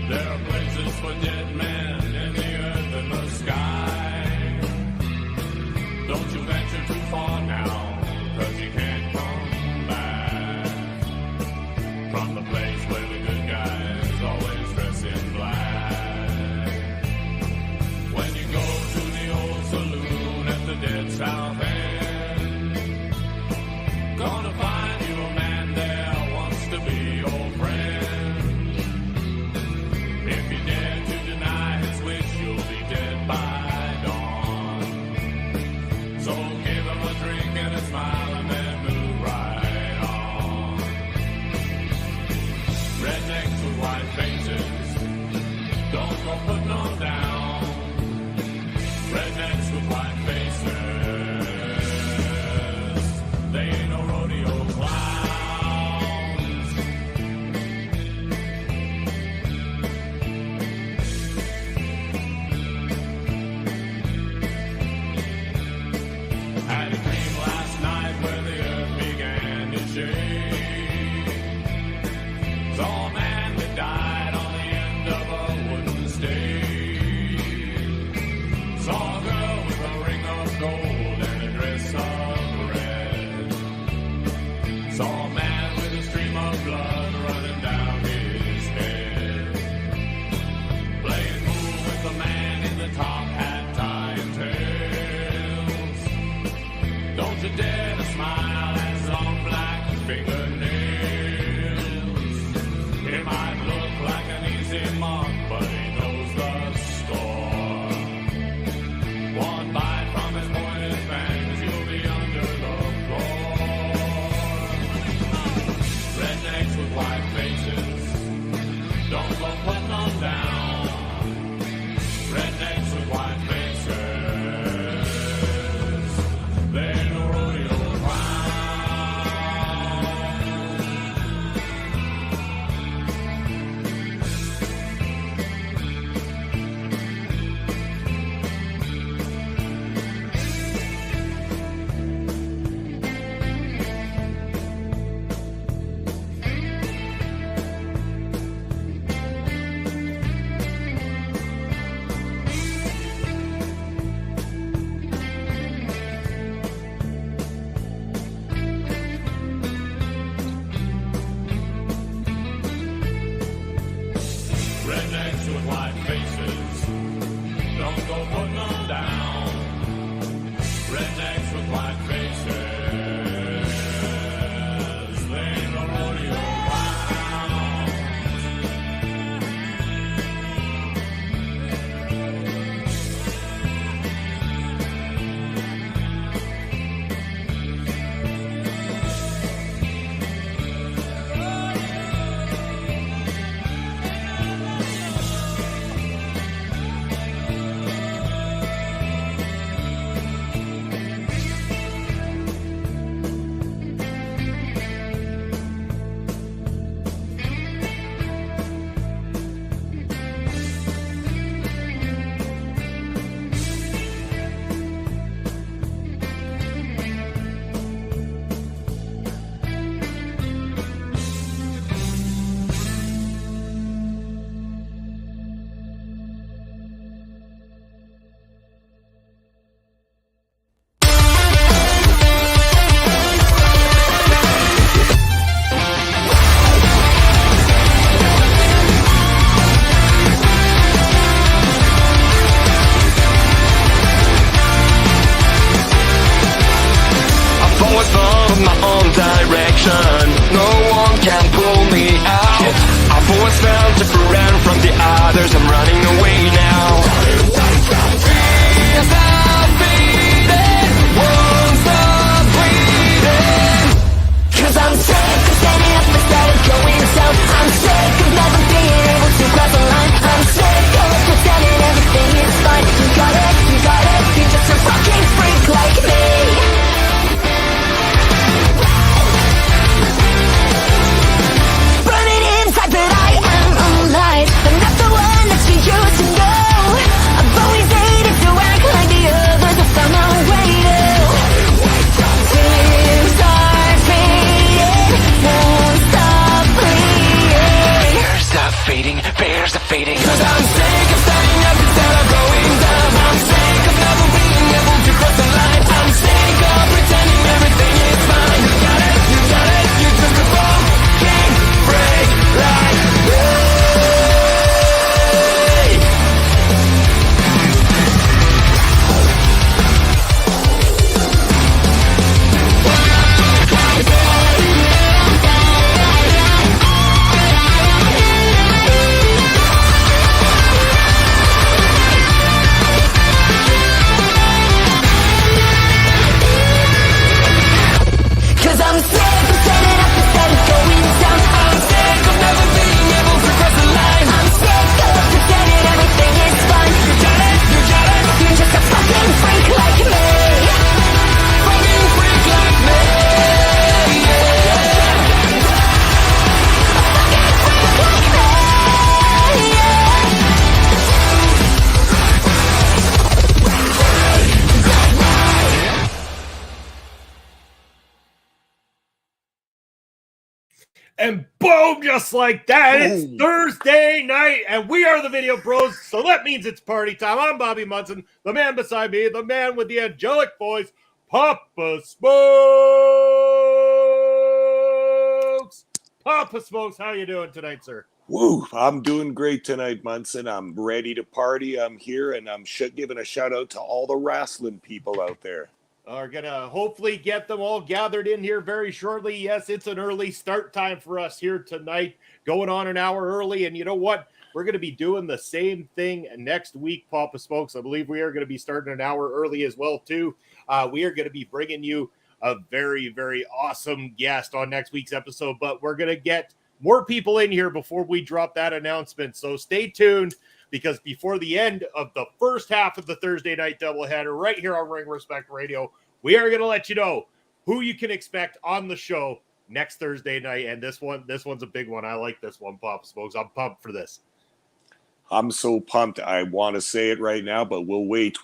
There are places for dead men in the earth and the sky. Don't you venture too far now, 'cause you can't come back from the place where the good guys always dress in black. When you go to the old saloon at the dead South End, gonna find you a man there wants to be your friend. If you dare to deny his wish, you'll be dead by dawn. So give him a drink and a smile and then move right on. Rednecks with white faces, don't go putting them down. Rednecks with white faces, they ain't no rodeo clowns. Had a dream last night where the earth began to shake. Saw a man that died on the end of a wooden stake. Saw a girl with a ring of gold and a dress of red. Saw a man with a stream of blood running down his head. Playing pool with the man in the top hat tying tails. Don't you dare to smile at his long black fingernails. It might look like an easy mark, but he knows the score. One bite from his pointed fangs, you'll be under the floor. Rednecks with white faces, don't go putting them down. Rednecks with white faces, they ain't no rodeo Rednecks with white faces, don't go putting them down. Rednecks with white faces, they ain't no rodeo clowns. And boom, just like that, Boom. It's Thursday night, and we are the Video Bros, so that means it's party time. I'm Bobby Munson, the man beside me, the man with the angelic voice, Papa Smokes. Papa Smokes, how you doing tonight, sir? Woo, I'm doing great tonight, Munson. I'm ready to party. I'm here, and I'm giving a shout-out to all the wrestling people out there. Are going to hopefully get them all gathered in here very shortly. Yes, it's an early start time for us here tonight, going on an hour early. And you know what? We're going to be doing the same thing next week, Papa Smokes. I believe we are going to be starting an hour early as well, too. We are going to be bringing you a very, very awesome guest on next week's episode, but we're going to get more people in here before we drop that announcement. So stay tuned, because before the end of the first half of the Thursday night doubleheader right here on Ring Respect Radio, we are going to let you know who you can expect on the show next Thursday night. And this one's a big one. I like this one, Papa Smokes. I'm pumped for this. I'm so pumped. I want to say it right now, but we'll wait.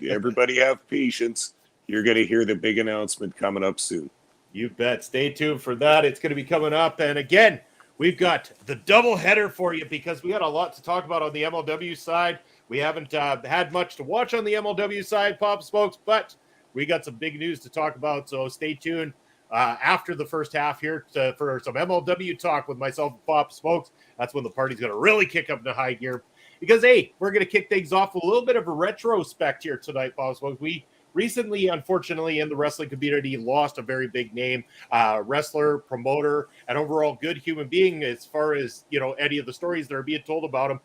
Everybody have patience. You're going to hear the big announcement coming up soon. You bet. Stay tuned for that. It's going to be coming up. And again, we've got the double header for you, because we got a lot to talk about on the MLW side. We haven't had much to watch on the MLW side, Papa Smokes, but we got some big news to talk about. So stay tuned after the first half here for some MLW talk with myself and Papa Smokes. That's when the party's going to really kick up into high gear, because, hey, we're going to kick things off with a little bit of a retrospect here tonight, Papa Smokes. We recently, unfortunately, in the wrestling community, lost a very big name, wrestler, promoter, and overall good human being, as far as, you know, any of the stories that are being told about him.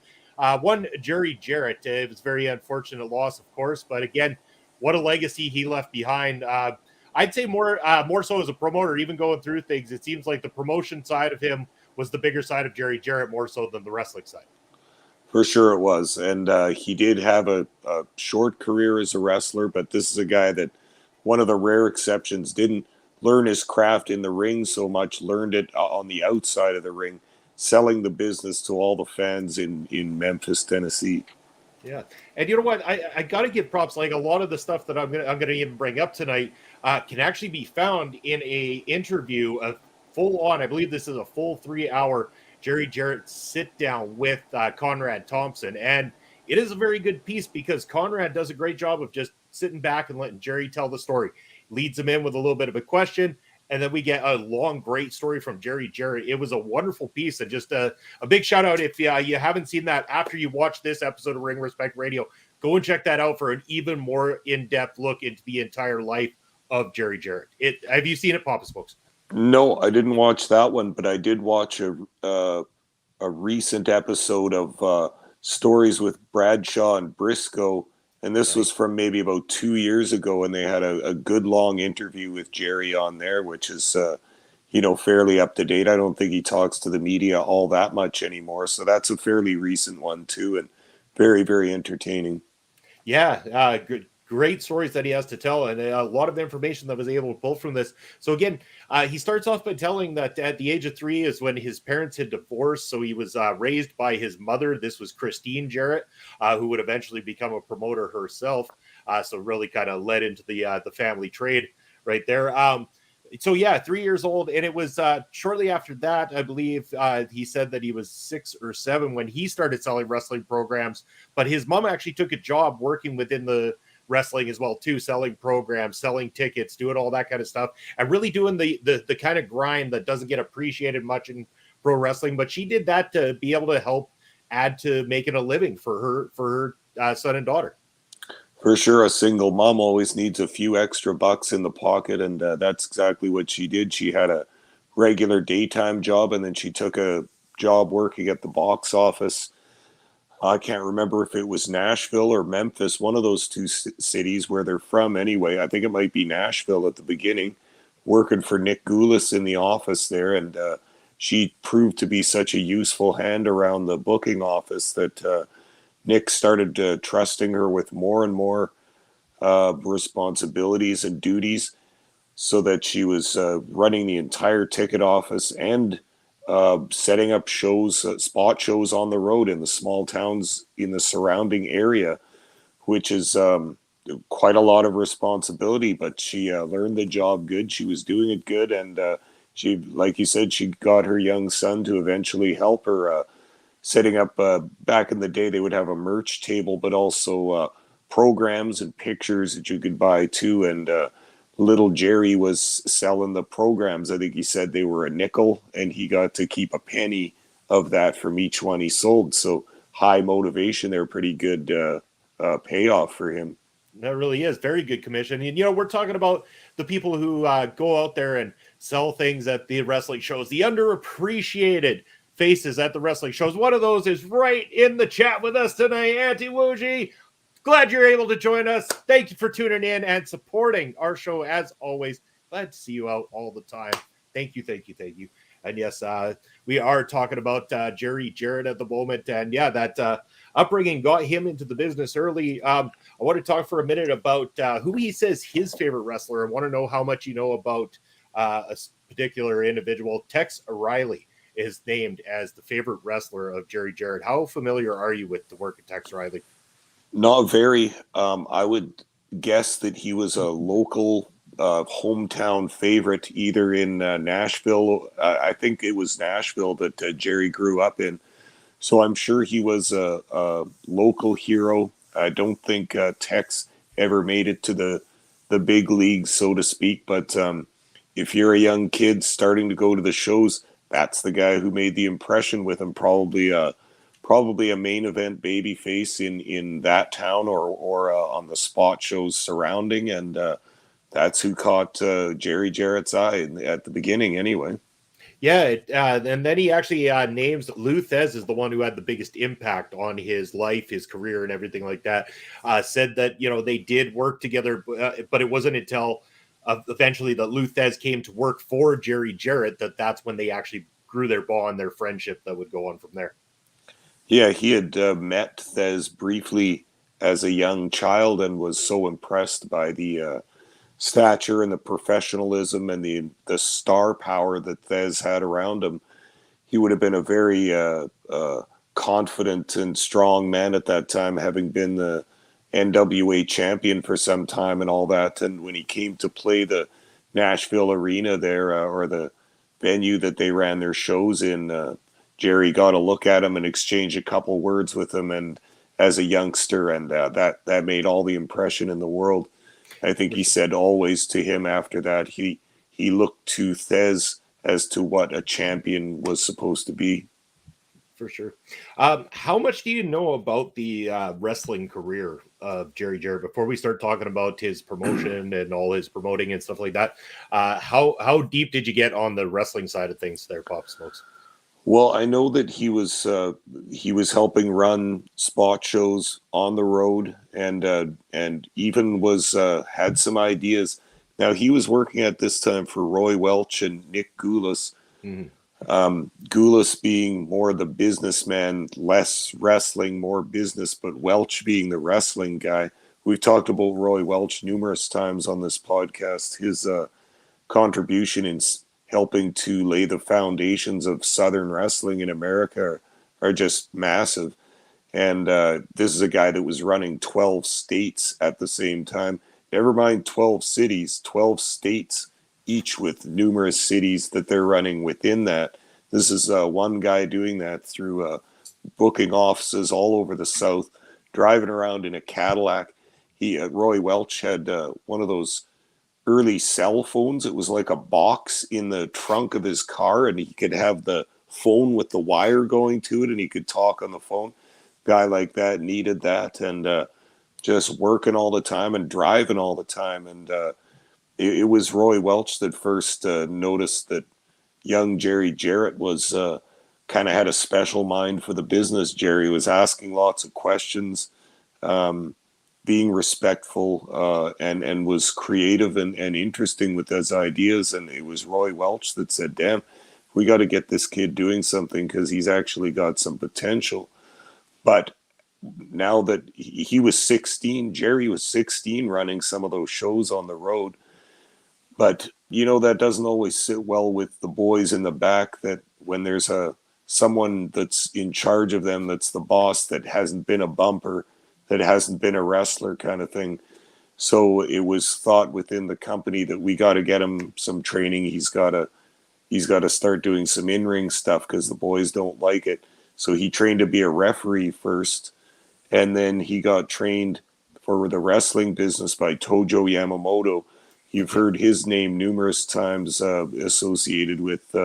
One, Jerry Jarrett. It was a very unfortunate loss, of course, but again, what a legacy he left behind. I'd say more so as a promoter, even going through things, it seems like the promotion side of him was the bigger side of Jerry Jarrett, more so than the wrestling side. For sure it was. And he did have a short career as a wrestler, but this is a guy that, one of the rare exceptions, didn't learn his craft in the ring so much, learned it on the outside of the ring, selling the business to all the fans in Memphis, Tennessee. Yeah. And you know what? I got to give props. Like, a lot of the stuff that I'm gonna even bring up tonight can actually be found in a interview, a full on, I believe this is a full 3-hour Jerry Jarrett sit down with Conrad Thompson. And it is a very good piece, because Conrad does a great job of just sitting back and letting Jerry tell the story. Leads him in with a little bit of a question, and then we get a long, great story from Jerry Jarrett. It was a wonderful piece, and just a big shout out. If you haven't seen that after you watch this episode of Ring Respect Radio, go and check that out for an even more in-depth look into the entire life of Jerry Jarrett. Have you seen it, Papa Smokes? No, I didn't watch that one, but I did watch a recent episode of Stories with Bradshaw and Briscoe, and this was from maybe about 2 years ago, and they had a good long interview with Jerry on there, which is fairly up to date. I don't think he talks to the media all that much anymore, so that's a fairly recent one too, and very, very entertaining. Yeah, great stories that he has to tell, and a lot of information that was able to pull from this. So again, he starts off by telling that at the age of 3 is when his parents had divorced. So he was raised by his mother. This was Christine Jarrett, who would eventually become a promoter herself. So really kind of led into the family trade right there. So yeah, 3 years old, and it was shortly after that, I believe he said that he was 6 or 7 when he started selling wrestling programs. But his mom actually took a job working within the wrestling as well too, selling programs, selling tickets, doing all that kind of stuff, and really doing the kind of grind that doesn't get appreciated much in pro wrestling. But she did that to be able to help add to making a living for her son and daughter. For sure, a single mom always needs a few extra bucks in the pocket, and that's exactly what she did. She had a regular daytime job, and then she took a job working at the box office. I can't remember if it was Nashville or Memphis, one of those two cities where they're from anyway. I think it might be Nashville at the beginning, working for Nick Goulas in the office there. And she proved to be such a useful hand around the booking office that Nick started trusting her with more and more responsibilities and duties, so that she was running the entire ticket office and setting up shows, spot shows on the road in the small towns in the surrounding area, which is quite a lot of responsibility, but she learned the job good. She was doing it good, and she, like you said, she got her young son to eventually help her setting up. Back in the day, they would have a merch table, but also programs and pictures that you could buy too. And little Jerry was selling the programs. I think he said they were a nickel, and he got to keep a penny of that from each one he sold. So high motivation there, pretty good payoff for him. That really is very good commission. And, we're talking about the people who go out there and sell things at the wrestling shows, the underappreciated faces at the wrestling shows. One of those is right in the chat with us tonight, Auntie Wooji. Glad you're able to join us. Thank you for tuning in and supporting our show as always. Glad to see you out all the time. Thank you, thank you, thank you. And yes, we are talking about Jerry Jarrett at the moment. And yeah, that upbringing got him into the business early. I want to talk for a minute about who he says his favorite wrestler. I want to know how much you know about a particular individual. Tex O'Reilly is named as the favorite wrestler of Jerry Jarrett. How familiar are you with the work of Tex O'Reilly? Not very. I would guess that he was a local hometown favorite, either in Nashville. I think it was Nashville that Jerry grew up in. So I'm sure he was a local hero. I don't think Tex ever made it to the big leagues, so to speak. But if you're a young kid starting to go to the shows, that's the guy who made the impression with him. Probably a main event baby face in that town or on the spot shows surrounding. And that's who caught Jerry Jarrett's eye at the beginning anyway. Yeah, and then he actually names Lou Thez as the one who had the biggest impact on his life, his career, and everything like that. Said that, they did work together, but it wasn't until eventually that Lou Thez came to work for Jerry Jarrett that's when they actually grew their bond, their friendship that would go on from there. Yeah, he had met Thez briefly as a young child and was so impressed by the stature and the professionalism and the star power that Thez had around him. He would have been a very confident and strong man at that time, having been the NWA champion for some time and all that. And when he came to play the Nashville arena there, or the venue that they ran their shows in, Jerry got a look at him and exchanged a couple words with him, and as a youngster, and that made all the impression in the world. I think he said always to him after that, he looked to Thez as to what a champion was supposed to be. For sure. How much do you know about the wrestling career of Jerry Jarrett before we start talking about his promotion and all his promoting and stuff like that? How deep did you get on the wrestling side of things there, Pop Smokes? Well, I know that he was helping run spot shows on the road, and even was had some ideas. Now he was working at this time for Roy Welch and Nick Goulas. Mm-hmm. Goulas being more the businessman, less wrestling, more business, but Welch being the wrestling guy. We've talked about Roy Welch numerous times on this podcast. His contribution in helping to lay the foundations of Southern wrestling in America are just massive. And this is a guy that was running 12 states at the same time. Never mind 12 cities, 12 states, each with numerous cities that they're running within that. This is one guy doing that through booking offices all over the South, driving around in a Cadillac. Roy Welch had one of those early cell phones. It was like a box in the trunk of his car, and he could have the phone with the wire going to it, and he could talk on the phone. Guy like that needed that, and just working all the time and driving all the time. And it was Roy Welch that first noticed that young Jerry Jarrett was kind of had a special mind for the business. Jerry was asking lots of questions, being respectful, and was creative and interesting with his ideas. And it was Roy Welch that said, damn, we got to get this kid doing something because he's actually got some potential. But now that he was 16, Jerry was 16 running some of those shows on the road. But, that doesn't always sit well with the boys in the back, that when there's someone that's in charge of them, that's the boss, that hasn't been a bumper, that hasn't been a wrestler kind of thing. So it was thought within the company that we got to get him some training. He's got to he's got to start doing some in-ring stuff because the boys don't like it. So he trained to be a referee first, and then he got trained for the wrestling business by Tojo Yamamoto. You've heard his name numerous times associated with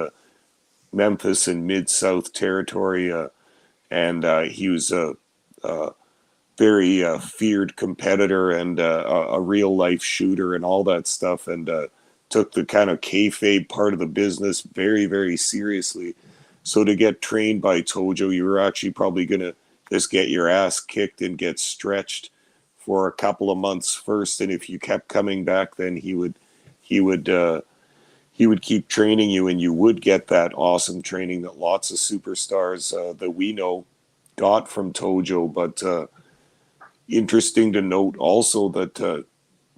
Memphis and Mid-South territory, and he was a very feared competitor and a real-life shooter and all that stuff, and took the kind of kayfabe part of the business very, very seriously. So to get trained by Tojo, you were actually probably going to just get your ass kicked and get stretched for a couple of months first, and if you kept coming back, then he would keep training you, and you would get that awesome training that lots of superstars that we know got from Tojo. But interesting to note also that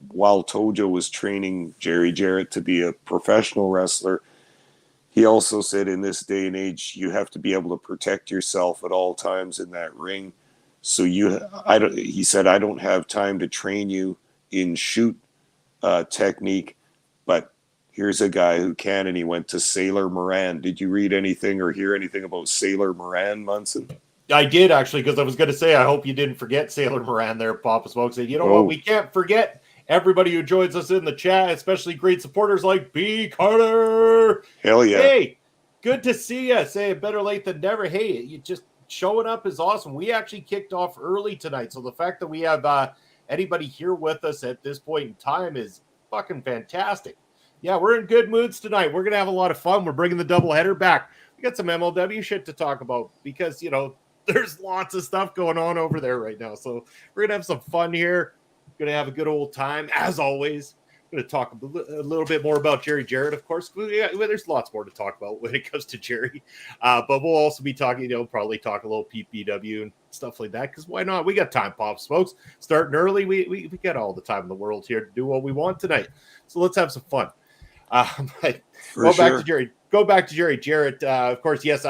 while Tojo was training Jerry Jarrett to be a professional wrestler, he also said in this day and age, you have to be able to protect yourself at all times in that ring. So he said, I don't have time to train you in shoot technique, but here's a guy who can, and he went to Sailor Moran. Did you read anything or hear anything about Sailor Moran, Munson? I did, actually, because I was going to say, I hope you didn't forget Sailor Moran there, Papa Smoke. Said, you know what, we can't forget everybody who joins us in the chat, especially great supporters like B. Carter. Hell yeah. Hey, good to see you. Say better late than never. Hey, you just showing up is awesome. We actually kicked off early tonight, so the fact that we have anybody here with us at this point in time is fucking fantastic. Yeah, we're in good moods tonight. We're going to have a lot of fun. We're bringing the doubleheader back. We got some MLW shit to talk about because, you know, there's lots of stuff going on over there right now. So we're going to have some fun here. Going to have a good old time, as always. Going to talk a little bit more about Jerry Jarrett, of course. There's lots more to talk about when it comes to Jerry. But we'll also be talking, probably talk a little PPW and stuff like that, because why not? We got time, Pops, folks. Starting early, we got all the time in the world here to do what we want tonight. So let's have some fun. Back to Jerry. Go back to Jerry Jarrett. Of course, yes,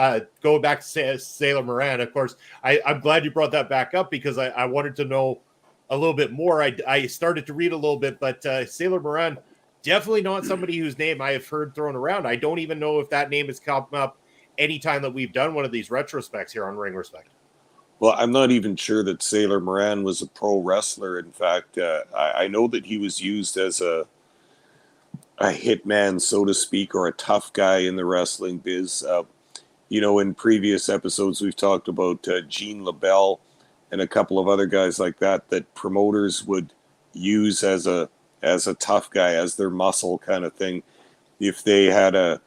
go back to Sailor Moran. Of course, I'm glad you brought that back up because I wanted to know a little bit more. I started to read a little bit, but Sailor Moran, definitely not somebody whose name I have heard thrown around. I don't even know if that name has come up anytime that we've done one of these retrospects here on Ring Respect. Well, I'm not even sure that Sailor Moran was a pro wrestler. In fact, I know that he was used as a hitman, so to speak, or a tough guy in the wrestling biz. In previous episodes, we've talked about Gene LaBelle and a couple of other guys like that promoters would use as a tough guy, as their muscle kind of thing. If they had a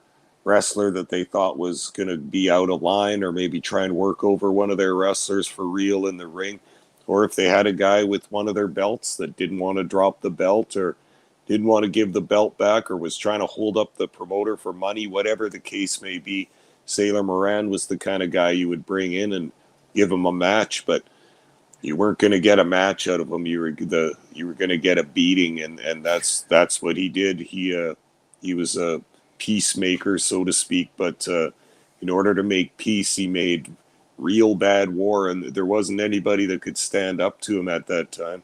wrestler that they thought was going to be out of line, or maybe try and work over one of their wrestlers for real in the ring, or if they had a guy with one of their belts that didn't want to drop the belt or didn't want to give the belt back, or was trying to hold up the promoter for money, whatever the case may be, Sailor Moran was the kind of guy you would bring in and give him a match. But you weren't going to get a match out of him. You were going to get a beating, and that's what he did. He was a peacemaker, so to speak. But in order to make peace, he made real bad war, and there wasn't anybody that could stand up to him at that time.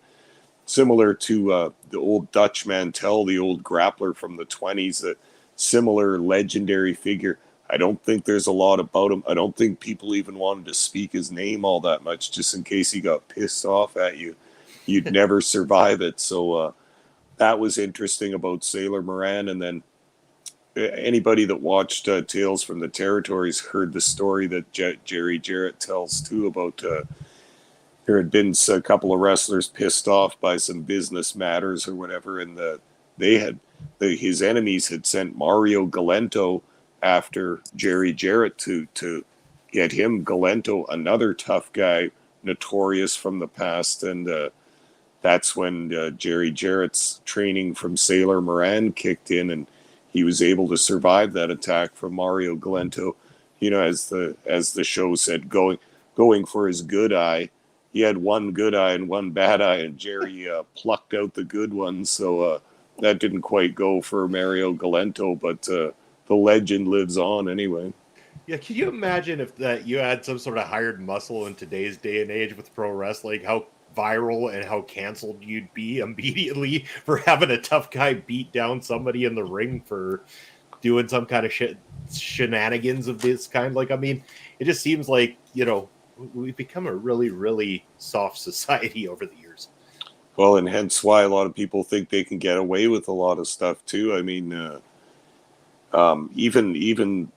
Similar to the old Dutch Mantel, the old grappler from the 20s, a similar legendary figure. I don't think there's a lot about him. I don't think people even wanted to speak his name all that much, just in case he got pissed off at you. You'd never survive it. So that was interesting about Sailor Moran. And then anybody that watched Tales from the Territories heard the story that Jerry Jarrett tells too about there had been a couple of wrestlers pissed off by some business matters or whatever, and his enemies had sent Mario Galento after Jerry Jarrett to get him. Galento, another tough guy, notorious from the past, and that's when Jerry Jarrett's training from Sailor Moran kicked in, and he was able to survive that attack from Mario Galento. As the show said, going for his good eye. He had one good eye and one bad eye, and Jerry plucked out the good one. So that didn't quite go for Mario Galento, but the legend lives on anyway. Yeah, can you imagine if that you had some sort of hired muscle in today's day and age with pro wrestling, how viral and how canceled you'd be immediately for having a tough guy beat down somebody in the ring for doing some kind of shit shenanigans of this kind. Like, I mean, it just seems like, you know, we've become a really, really soft society over the years. Well, and hence why a lot of people think they can get away with a lot of stuff too. I mean, even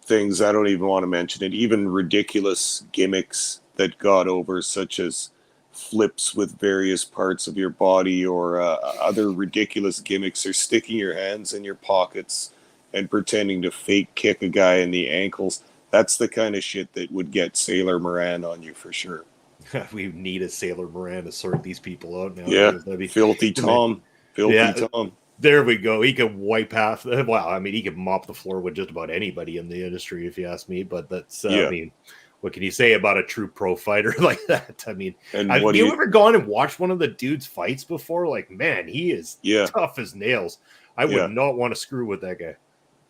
things I don't even want to mention it. Even ridiculous gimmicks that got over, such as flips with various parts of your body, or other ridiculous gimmicks, or sticking your hands in your pockets and pretending to fake kick a guy in the ankles. That's the kind of shit that would get Sailor Moran on you for sure. We need a Sailor Moran to sort these people out now. Yeah, Filthy Tom. Filthy Tom. There we go. He can wipe half. Well, I mean, he can mop the floor with just about anybody in the industry, if you ask me. But that's, I mean, what can you say about a true pro fighter like that? I mean, have you ever gone and watched one of the dude's fights before? Like, man, he is tough as nails. I would not want to screw with that guy.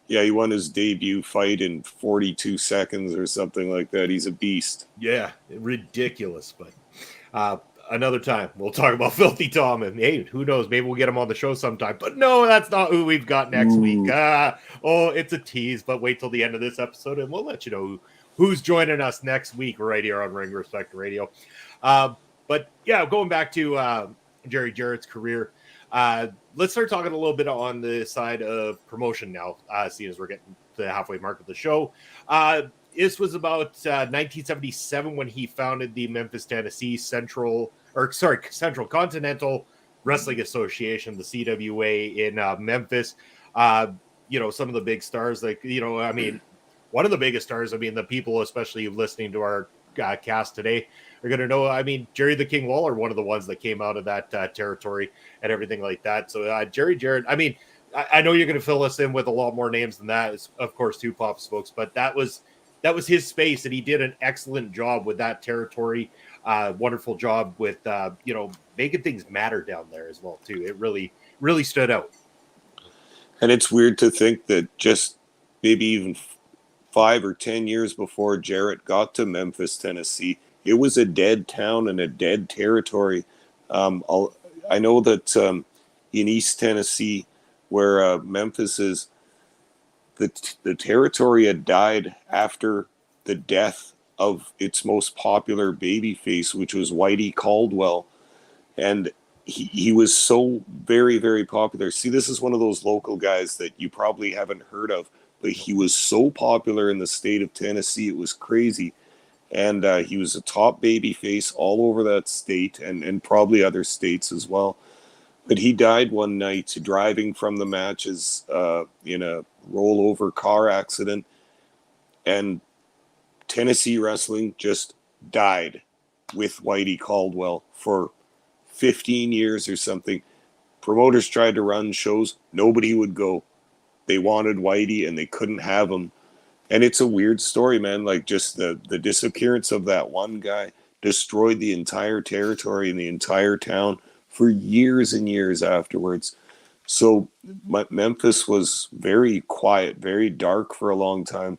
Yeah, he won his debut fight in 42 seconds or something like that. He's a beast. Yeah, ridiculous. But another time, we'll talk about Filthy Tom. And hey, who knows? Maybe we'll get him on the show sometime. But no, that's not who we've got next week. It's a tease. But wait till the end of this episode, and we'll let you know who's joining us next week right here on Ring Respect Radio. But yeah, going back to Jerry Jarrett's career, let's start talking a little bit on the side of promotion now, seeing as we're getting to the halfway mark of the show. This was about 1977 when he founded the Memphis, Tennessee Central Continental Wrestling Association, the CWA in Memphis. You know, some of the big stars, like, you know, I mean, one of the biggest stars, I mean, the people, especially listening to our cast today, are going to know, I mean, Jerry the King Lawler, one of the ones that came out of that territory and everything like that. So Jerry Jarrett, I mean, I know you're going to fill us in with a lot more names than that, of course, too, Pops folks, but that was his space, and he did an excellent job with that territory. Wonderful job with, you know, making things matter down there as well, too. It really, really stood out. And it's weird to think that just maybe even 5 or 10 years before Jarrett got to Memphis, Tennessee, it was a dead town and a dead territory. I know that in East Tennessee, where Memphis is, the territory had died after the death of its most popular babyface, which was Whitey Caldwell. And he was so very, very popular. See, this is one of those local guys that you probably haven't heard of, but he was so popular in the state of Tennessee, it was crazy. And he was a top babyface all over that state, and probably other states as well. But he died one night driving from the matches in a rollover car accident, and Tennessee wrestling just died with Whitey Caldwell for 15 years or something. Promoters tried to run shows, nobody would go. They wanted Whitey and they couldn't have him. And it's a weird story, man. Like, just the disappearance of that one guy destroyed the entire territory and the entire town for years and years afterwards. So Memphis was very quiet, very dark for a long time,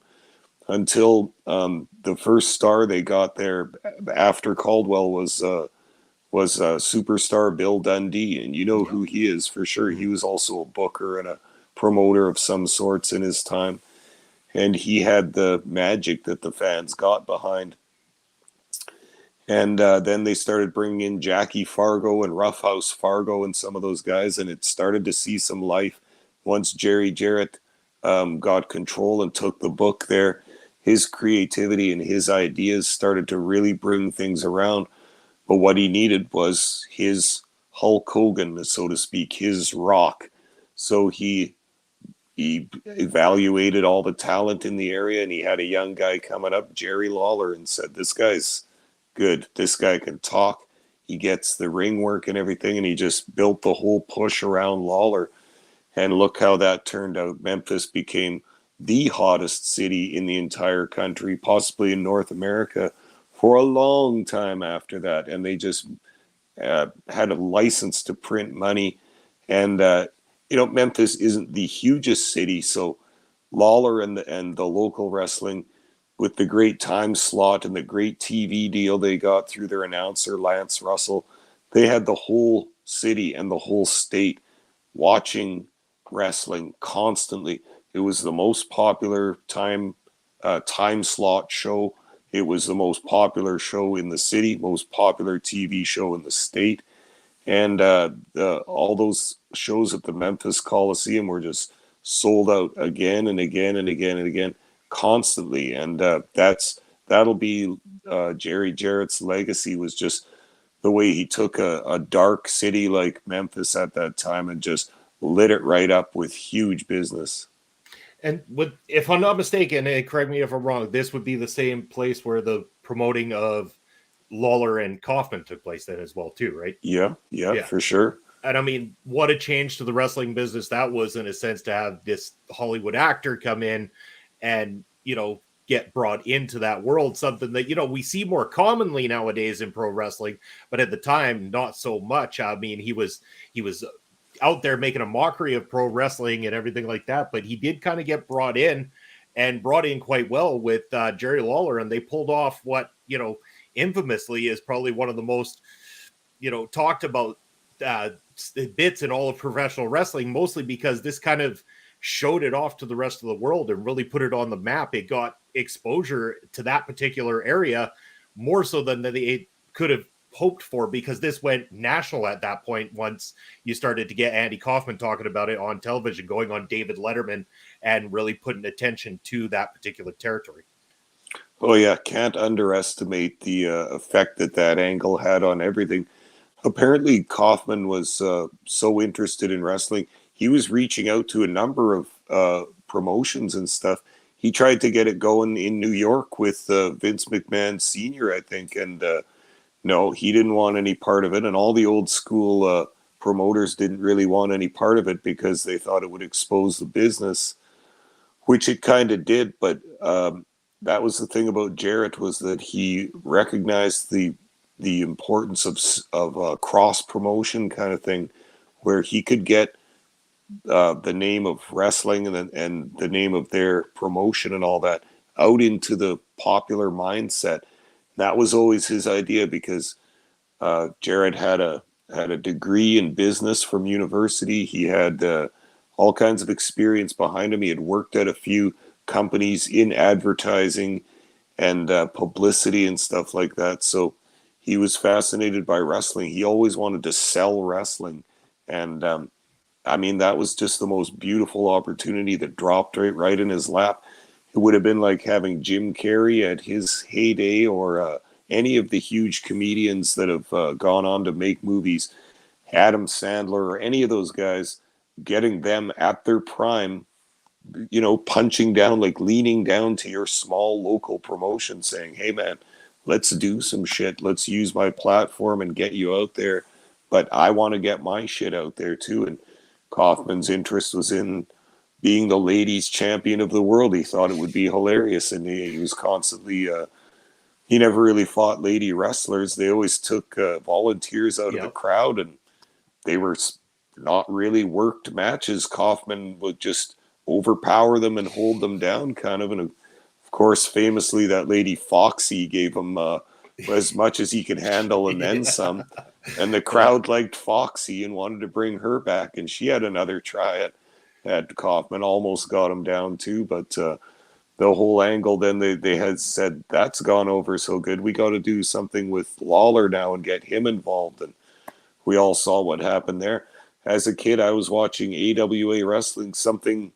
until the first star they got there after Caldwell was superstar Bill Dundee. And you know who he is for sure. He was also a booker and a promoter of some sorts in his time. And he had the magic that the fans got behind. And then they started bringing in Jackie Fargo and Roughhouse Fargo and some of those guys, and it started to see some life. Once Jerry Jarrett got control and took the book there, his creativity and his ideas started to really bring things around. But what he needed was his Hulk Hogan, so to speak, his Rock. So he evaluated all the talent in the area, and he had a young guy coming up, Jerry Lawler, and said, this guy's good. This guy can talk. He gets the ring work and everything, and he just built the whole push around Lawler. And look how that turned out. Memphis became the hottest city in the entire country, possibly in North America, for a long time after that. And they just had a license to print money. And Memphis isn't the hugest city, so Lawler and the local wrestling, with the great time slot and the great TV deal they got through their announcer, Lance Russell, they had the whole city and the whole state watching wrestling constantly. It was the most popular time slot show. It was the most popular show in the city, most popular TV show in the state. And all those shows at the Memphis Coliseum were just sold out again and again and again and again, constantly. And that'll be Jerry Jarrett's legacy, was just the way he took a dark city like Memphis at that time and just lit it right up with huge business. And if I'm not mistaken, correct me if I'm wrong, this would be the same place where the promoting of Lawler and Kaufman took place then as well too, right? Yeah, for sure. And I mean, what a change to the wrestling business that was, in a sense, to have this Hollywood actor come in and, get brought into that world, something that, we see more commonly nowadays in pro wrestling, but at the time, not so much. I mean, he was out there making a mockery of pro wrestling and everything like that, but he did kind of get brought in quite well with Jerry Lawler, and they pulled off what, infamously is probably one of the most, talked about bits in all of professional wrestling, mostly because this kind of showed it off to the rest of the world and really put it on the map. It got exposure to that particular area more so than they could have hoped for, because this went national at that point once you started to get Andy Kaufman talking about it on television, going on David Letterman, and really putting attention to that particular territory. Oh yeah, can't underestimate the effect that angle had on everything. Apparently Kaufman was so interested in wrestling, he was reaching out to a number of promotions and stuff. He tried to get it going in New York with Vince McMahon Sr., I think, and no, he didn't want any part of it. And all the old school promoters didn't really want any part of it because they thought it would expose the business, which it kind of did. But that was the thing about Jarrett, was that he recognized the importance of cross promotion kind of thing, where he could get the name of wrestling and the name of their promotion and all that out into the popular mindset. That was always his idea, because Jarrett had a degree in business from university. He had all kinds of experience behind him. He had worked at a few companies in advertising and publicity and stuff like that. So he was fascinated by wrestling. He always wanted to sell wrestling. And I mean, that was just the most beautiful opportunity that dropped right in his lap. It would have been like having Jim Carrey at his heyday, or any of the huge comedians that have gone on to make movies, Adam Sandler, or any of those guys, getting them at their prime, punching down, like leaning down to your small local promotion saying, hey man, let's do some shit. Let's use my platform and get you out there. But I want to get my shit out there too. And Kaufman's interest was in being the ladies champion of the world. He thought it would be hilarious. And he was constantly, he never really fought lady wrestlers. They always took volunteers out of the crowd, and they were not really worked matches. Kaufman would just overpower them and hold them down kind of. And of course, famously, that lady Foxy gave him as much as he could handle and then some. And the crowd liked Foxy and wanted to bring her back. And she had another try at Kaufman, almost got him down too. But the whole angle, then they had said, that's gone over so good. We got to do something with Lawler now and get him involved. And we all saw what happened there. As a kid, I was watching AWA wrestling, something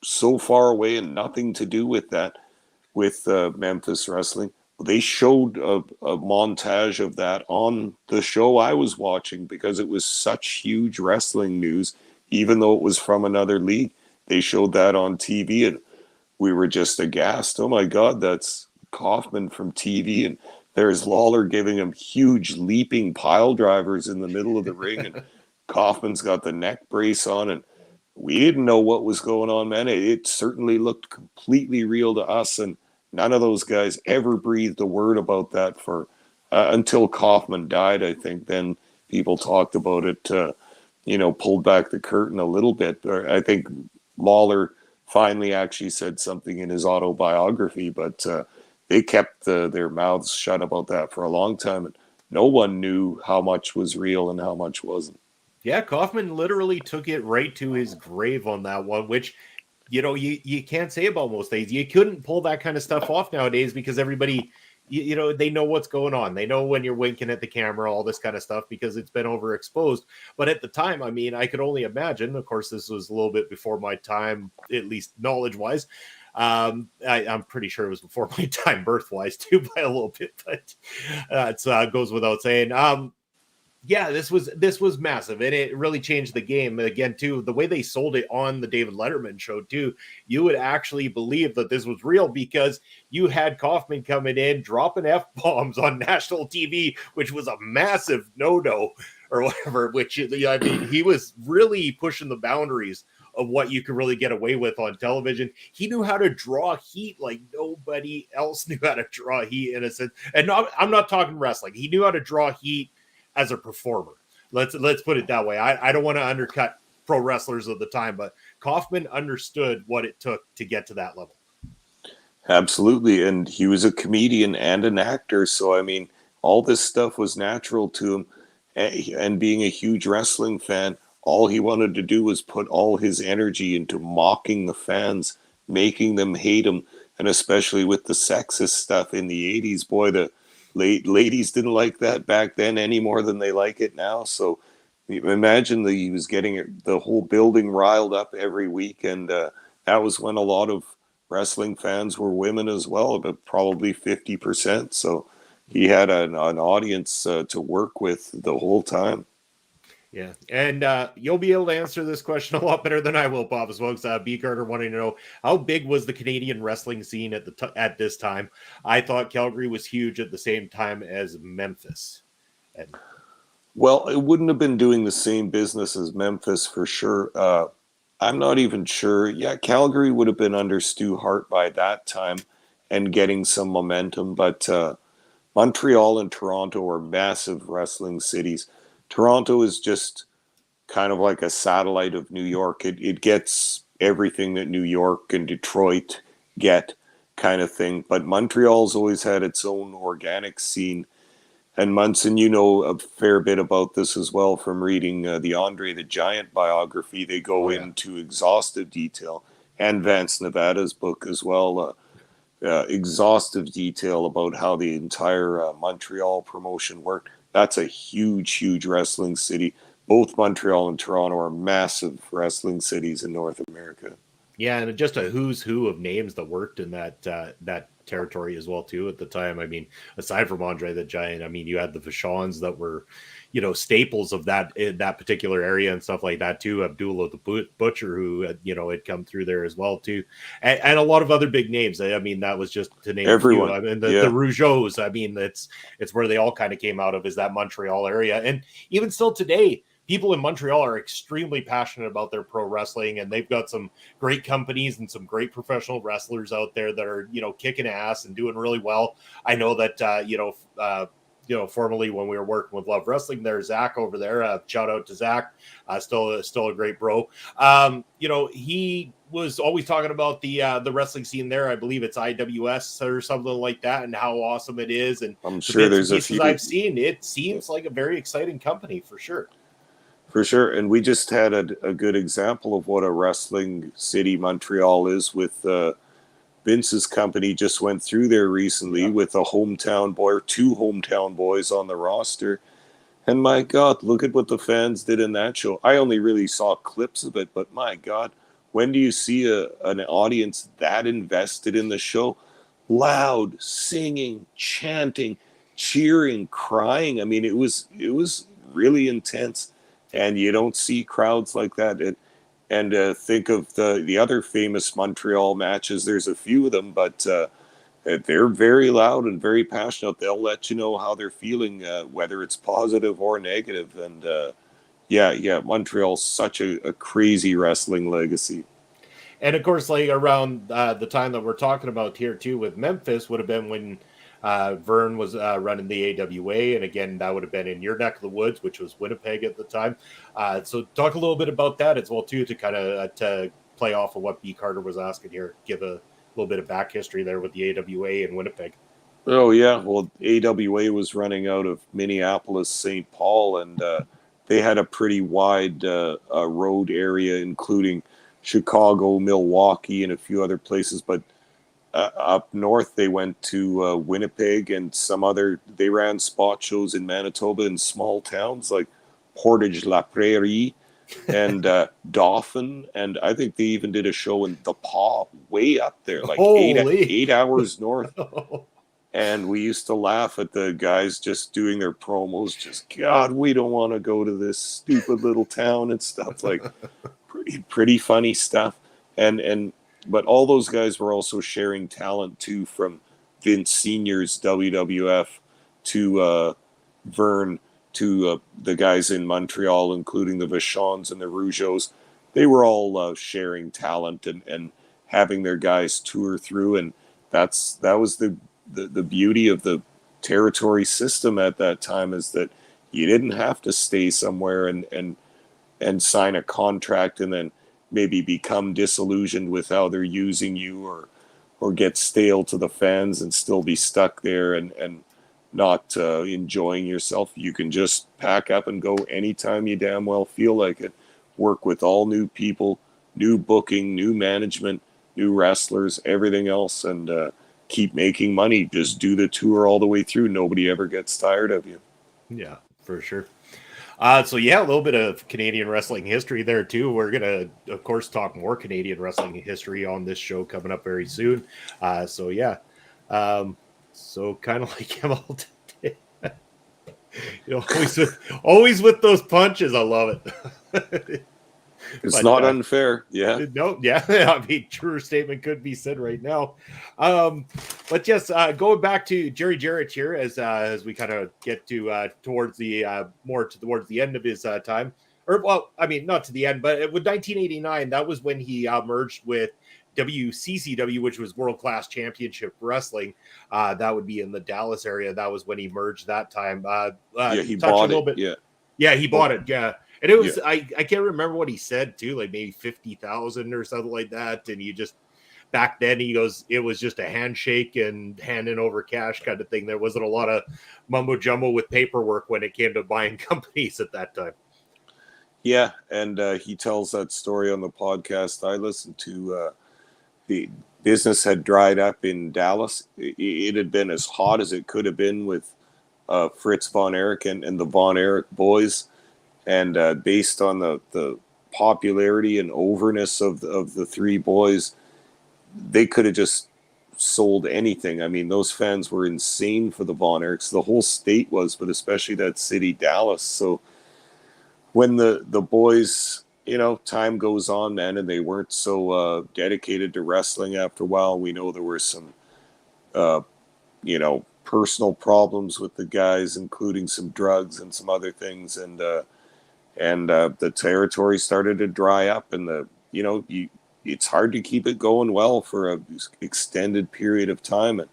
so far away and nothing to do with that, with Memphis wrestling. They showed a montage of that on the show I was watching, because it was such huge wrestling news, even though it was from another league. They showed that on TV, and we were just aghast. Oh my God, that's Kaufman from TV. And there's Lawler giving him huge leaping pile drivers in the middle of the ring. And Kaufman's got the neck brace on, and we didn't know what was going on, man. It certainly looked completely real to us. And none of those guys ever breathed a word about that for until Kaufman died, I think. Then people talked about it, pulled back the curtain a little bit. I think Lawler finally actually said something in his autobiography, but they kept their mouths shut about that for a long time. And no one knew how much was real and how much wasn't. Yeah, Kaufman literally took it right to his grave on that one, which you can't say about most things. You couldn't pull that kind of stuff off nowadays because everybody, they know what's going on. They know when you're winking at the camera, all this kind of stuff, because it's been overexposed. But at the time, I mean, I could only imagine. Of course, this was a little bit before my time, at least knowledge-wise. I'm pretty sure it was before my time, birth-wise, too, by a little bit. But it goes without saying. Yeah, this was massive, and it really changed the game. Again, too, the way they sold it on the David Letterman show, too, you would actually believe that this was real because you had Kaufman coming in, dropping F-bombs on national TV, which was a massive no-no or whatever, which, I mean, he was really pushing the boundaries of what you could really get away with on television. He knew how to draw heat like nobody else knew how to draw heat in a sense. And I'm not talking wrestling. He knew how to draw heat as a performer. Let's put it that way. I don't want to undercut pro wrestlers of the time, but Kaufman understood what it took to get to that level. Absolutely. And he was a comedian and an actor. So, I mean, all this stuff was natural to him. And being a huge wrestling fan, all he wanted to do was put all his energy into mocking the fans, making them hate him. And especially with the sexist stuff in the 80s, boy, the ladies didn't like that back then any more than they like it now. So imagine that he was getting the whole building riled up every week. And that was when a lot of wrestling fans were women as well, but probably 50%. So he had an audience to work with the whole time. Yeah, and you'll be able to answer this question a lot better than I will, Bob, as well as B. Carter wanting to know how big was the Canadian wrestling scene at this time. I thought Calgary was huge at the same time as Memphis. Well, it wouldn't have been doing the same business as Memphis for sure. I'm not even sure. Yeah, Calgary would have been under Stu Hart by that time and getting some momentum, but Montreal and Toronto are massive wrestling cities. Toronto is just kind of like a satellite of New York. It gets everything that New York and Detroit get, kind of thing. But Montreal's always had its own organic scene. And Munson, you know a fair bit about this as well from reading the Andre the Giant biography. They go into exhaustive detail, and Vance Nevada's book as well. Exhaustive detail about how the entire Montreal promotion worked. That's a huge, huge wrestling city. Both Montreal and Toronto are massive wrestling cities in North America. Yeah, and just a who's who of names that worked in that territory as well too at the time. I mean, aside from Andre the Giant, I mean, you had the Vachons that were, staples of that particular area and stuff like that too. Abdullah the Butcher, who had come through there as well too, and a lot of other big names. I mean, that was just to name everyone. A few. I mean, the Rougeaus. I mean, it's where they all kind of came out of, is that Montreal area, and even still today, people in Montreal are extremely passionate about their pro wrestling, and they've got some great companies and some great professional wrestlers out there that are, kicking ass and doing really well. I know that, formerly when we were working with Love Wrestling, there's Zach over there. Shout out to Zach. Still a great bro. He was always talking about the wrestling scene there. I believe it's IWS or something like that, and how awesome it is. And I'm sure there's a few I've seen. It seems like a very exciting company for sure. For sure. And we just had a good example of what a wrestling city Montreal is with Vince's company just went through there recently with a hometown boy or two hometown boys on the roster. And my God, look at what the fans did in that show. I only really saw clips of it, but my God, when do you see an audience that invested in the show? Loud, singing, chanting, cheering, crying. I mean, it was really intense. And you don't see crowds like that. And think of the other famous Montreal matches. There's a few of them, but they're very loud and very passionate. They'll let you know how they're feeling, whether it's positive or negative. And Montreal's such a crazy wrestling legacy. And of course, like around the time that we're talking about here too with Memphis would have been when Vern was running the AWA, and again, that would have been in your neck of the woods, which was Winnipeg at the time. So talk a little bit about that as well too, to kind of to play off of what B. Carter was asking here. Give a little bit of back history there with the AWA in Winnipeg. Oh yeah, well, AWA was running out of Minneapolis, St. Paul, and they had a pretty wide road area, including Chicago, Milwaukee, and a few other places. But up north, they went to Winnipeg and they ran spot shows in Manitoba in small towns like Portage La Prairie and Dauphin. And I think they even did a show in The Paw, way up there, like eight hours north. And we used to laugh at the guys just doing their promos. Just, God, we don't want to go to this stupid little town and stuff. Like, pretty funny stuff. But all those guys were also sharing talent too, from Vince Senior's WWF to Vern to the guys in Montreal, including the Vachons and the Rougeaus. They were all sharing talent and having their guys tour through, and that was the beauty of the territory system at that time, is that you didn't have to stay somewhere and sign a contract and then maybe become disillusioned with how they're using you or get stale to the fans and still be stuck there and not enjoying yourself. You can just pack up and go anytime you damn well feel like it. Work with all new people, new booking, new management, new wrestlers, everything else, and keep making money. Just do the tour all the way through. Nobody ever gets tired of you. Yeah, for sure. So yeah, a little bit of Canadian wrestling history there too. We're gonna, of course, talk more Canadian wrestling history on this show coming up very soon. So yeah, so kind of like Hamilton did. Always with those punches. I love it. It's not unfair. Yeah. No, yeah. I mean, truer statement could be said right now. But yes, going back to Jerry Jarrett here as we kind of get to towards the end of his time. Or, well, I mean, not to the end, but with 1989, that was when he merged with WCCW, which was World Class Championship Wrestling. That would be in the Dallas area. That was when he merged that time. He bought it. Yeah, he bought it. Yeah. And it was, I can't remember what he said too, like maybe 50,000 or something like that. And you just, back then he goes, it was just a handshake and handing over cash kind of thing. There wasn't a lot of mumbo jumbo with paperwork when it came to buying companies at that time. Yeah. And he tells that story on the podcast I listened to. The business had dried up in Dallas. It had been as hot as it could have been with Fritz Von Erich and the Von Erich boys. And based on the popularity and overness of the three boys, they could have just sold anything. I mean, those fans were insane for the Von Erichs. The whole state was, but especially that city, Dallas. So when the boys, time goes on, man, and they weren't so dedicated to wrestling after a while. We know there were some, personal problems with the guys, including some drugs and some other things. And the territory started to dry up, and it's hard to keep it going well for a extended period of time. And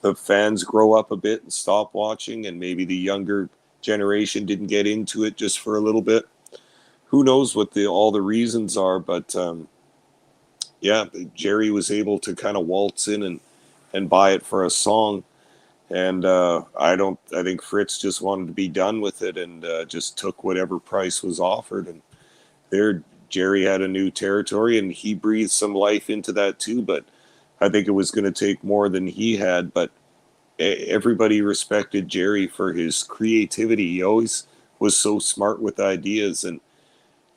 the fans grow up a bit and stop watching, and maybe the younger generation didn't get into it just for a little bit. Who knows what all the reasons are, but Jerry was able to kind of waltz in and buy it for a song. And I think Fritz just wanted to be done with it and just took whatever price was offered. And there, Jerry had a new territory, and he breathed some life into that too. But I think it was going to take more than he had. But everybody respected Jerry for his creativity. He always was so smart with ideas. And,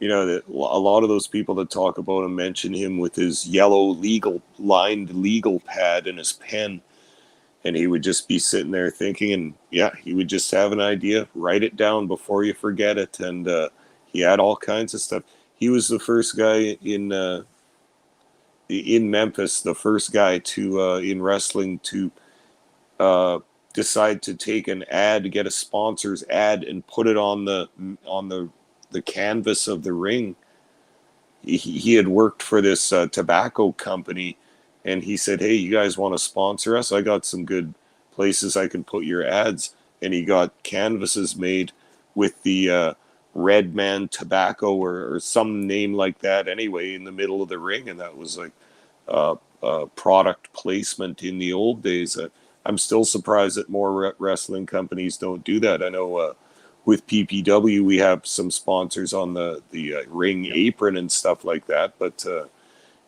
a lot of those people that talk about him mention him with his yellow lined legal pad and his pen. And he would just be sitting there thinking, and he would just have an idea, write it down before you forget it. And he had all kinds of stuff. He was the first guy in Memphis, the first guy to in wrestling to decide to take an ad, get a sponsor's ad, and put it on the canvas of the ring. He had worked for this tobacco company. And he said, hey, you guys want to sponsor us? I got some good places I can put your ads. And he got canvases made with the Red Man Tobacco or some name like that anyway in the middle of the ring. And that was like product placement in the old days. I'm still surprised that more wrestling companies don't do that. I know with PPW, we have some sponsors on the ring apron and stuff like that. But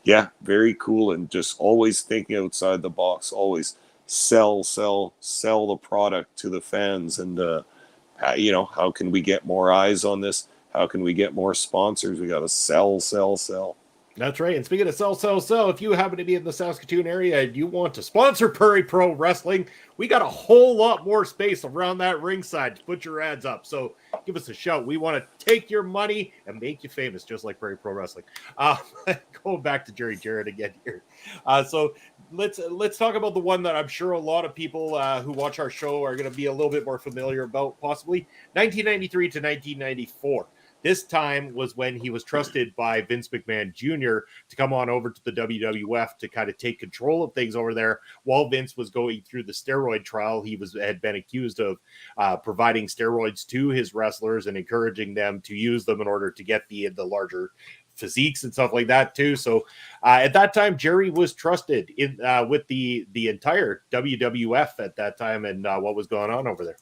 yeah, very cool, and just always thinking outside the box. Always sell the product to the fans, and how can we get more eyes on this? How can we get more sponsors? We got to sell. That's right. And speaking of sell, if you happen to be in the Saskatoon area and you want to sponsor Prairie Pro Wrestling, we got a whole lot more space around that ringside to put your ads up. So give us a shout. We want to take your money and make you famous, just like Prairie Pro Wrestling. Going back to Jerry Jarrett again here. So let's talk about the one that I'm sure a lot of people who watch our show are going to be a little bit more familiar about, possibly 1993 to 1994. This time was when he was trusted by Vince McMahon Jr. to come on over to the WWF to kind of take control of things over there while Vince was going through the steroid trial. He had been accused of providing steroids to his wrestlers and encouraging them to use them in order to get the larger physiques and stuff like that too. So at that time, Jerry was trusted with the entire WWF at that time and what was going on over there.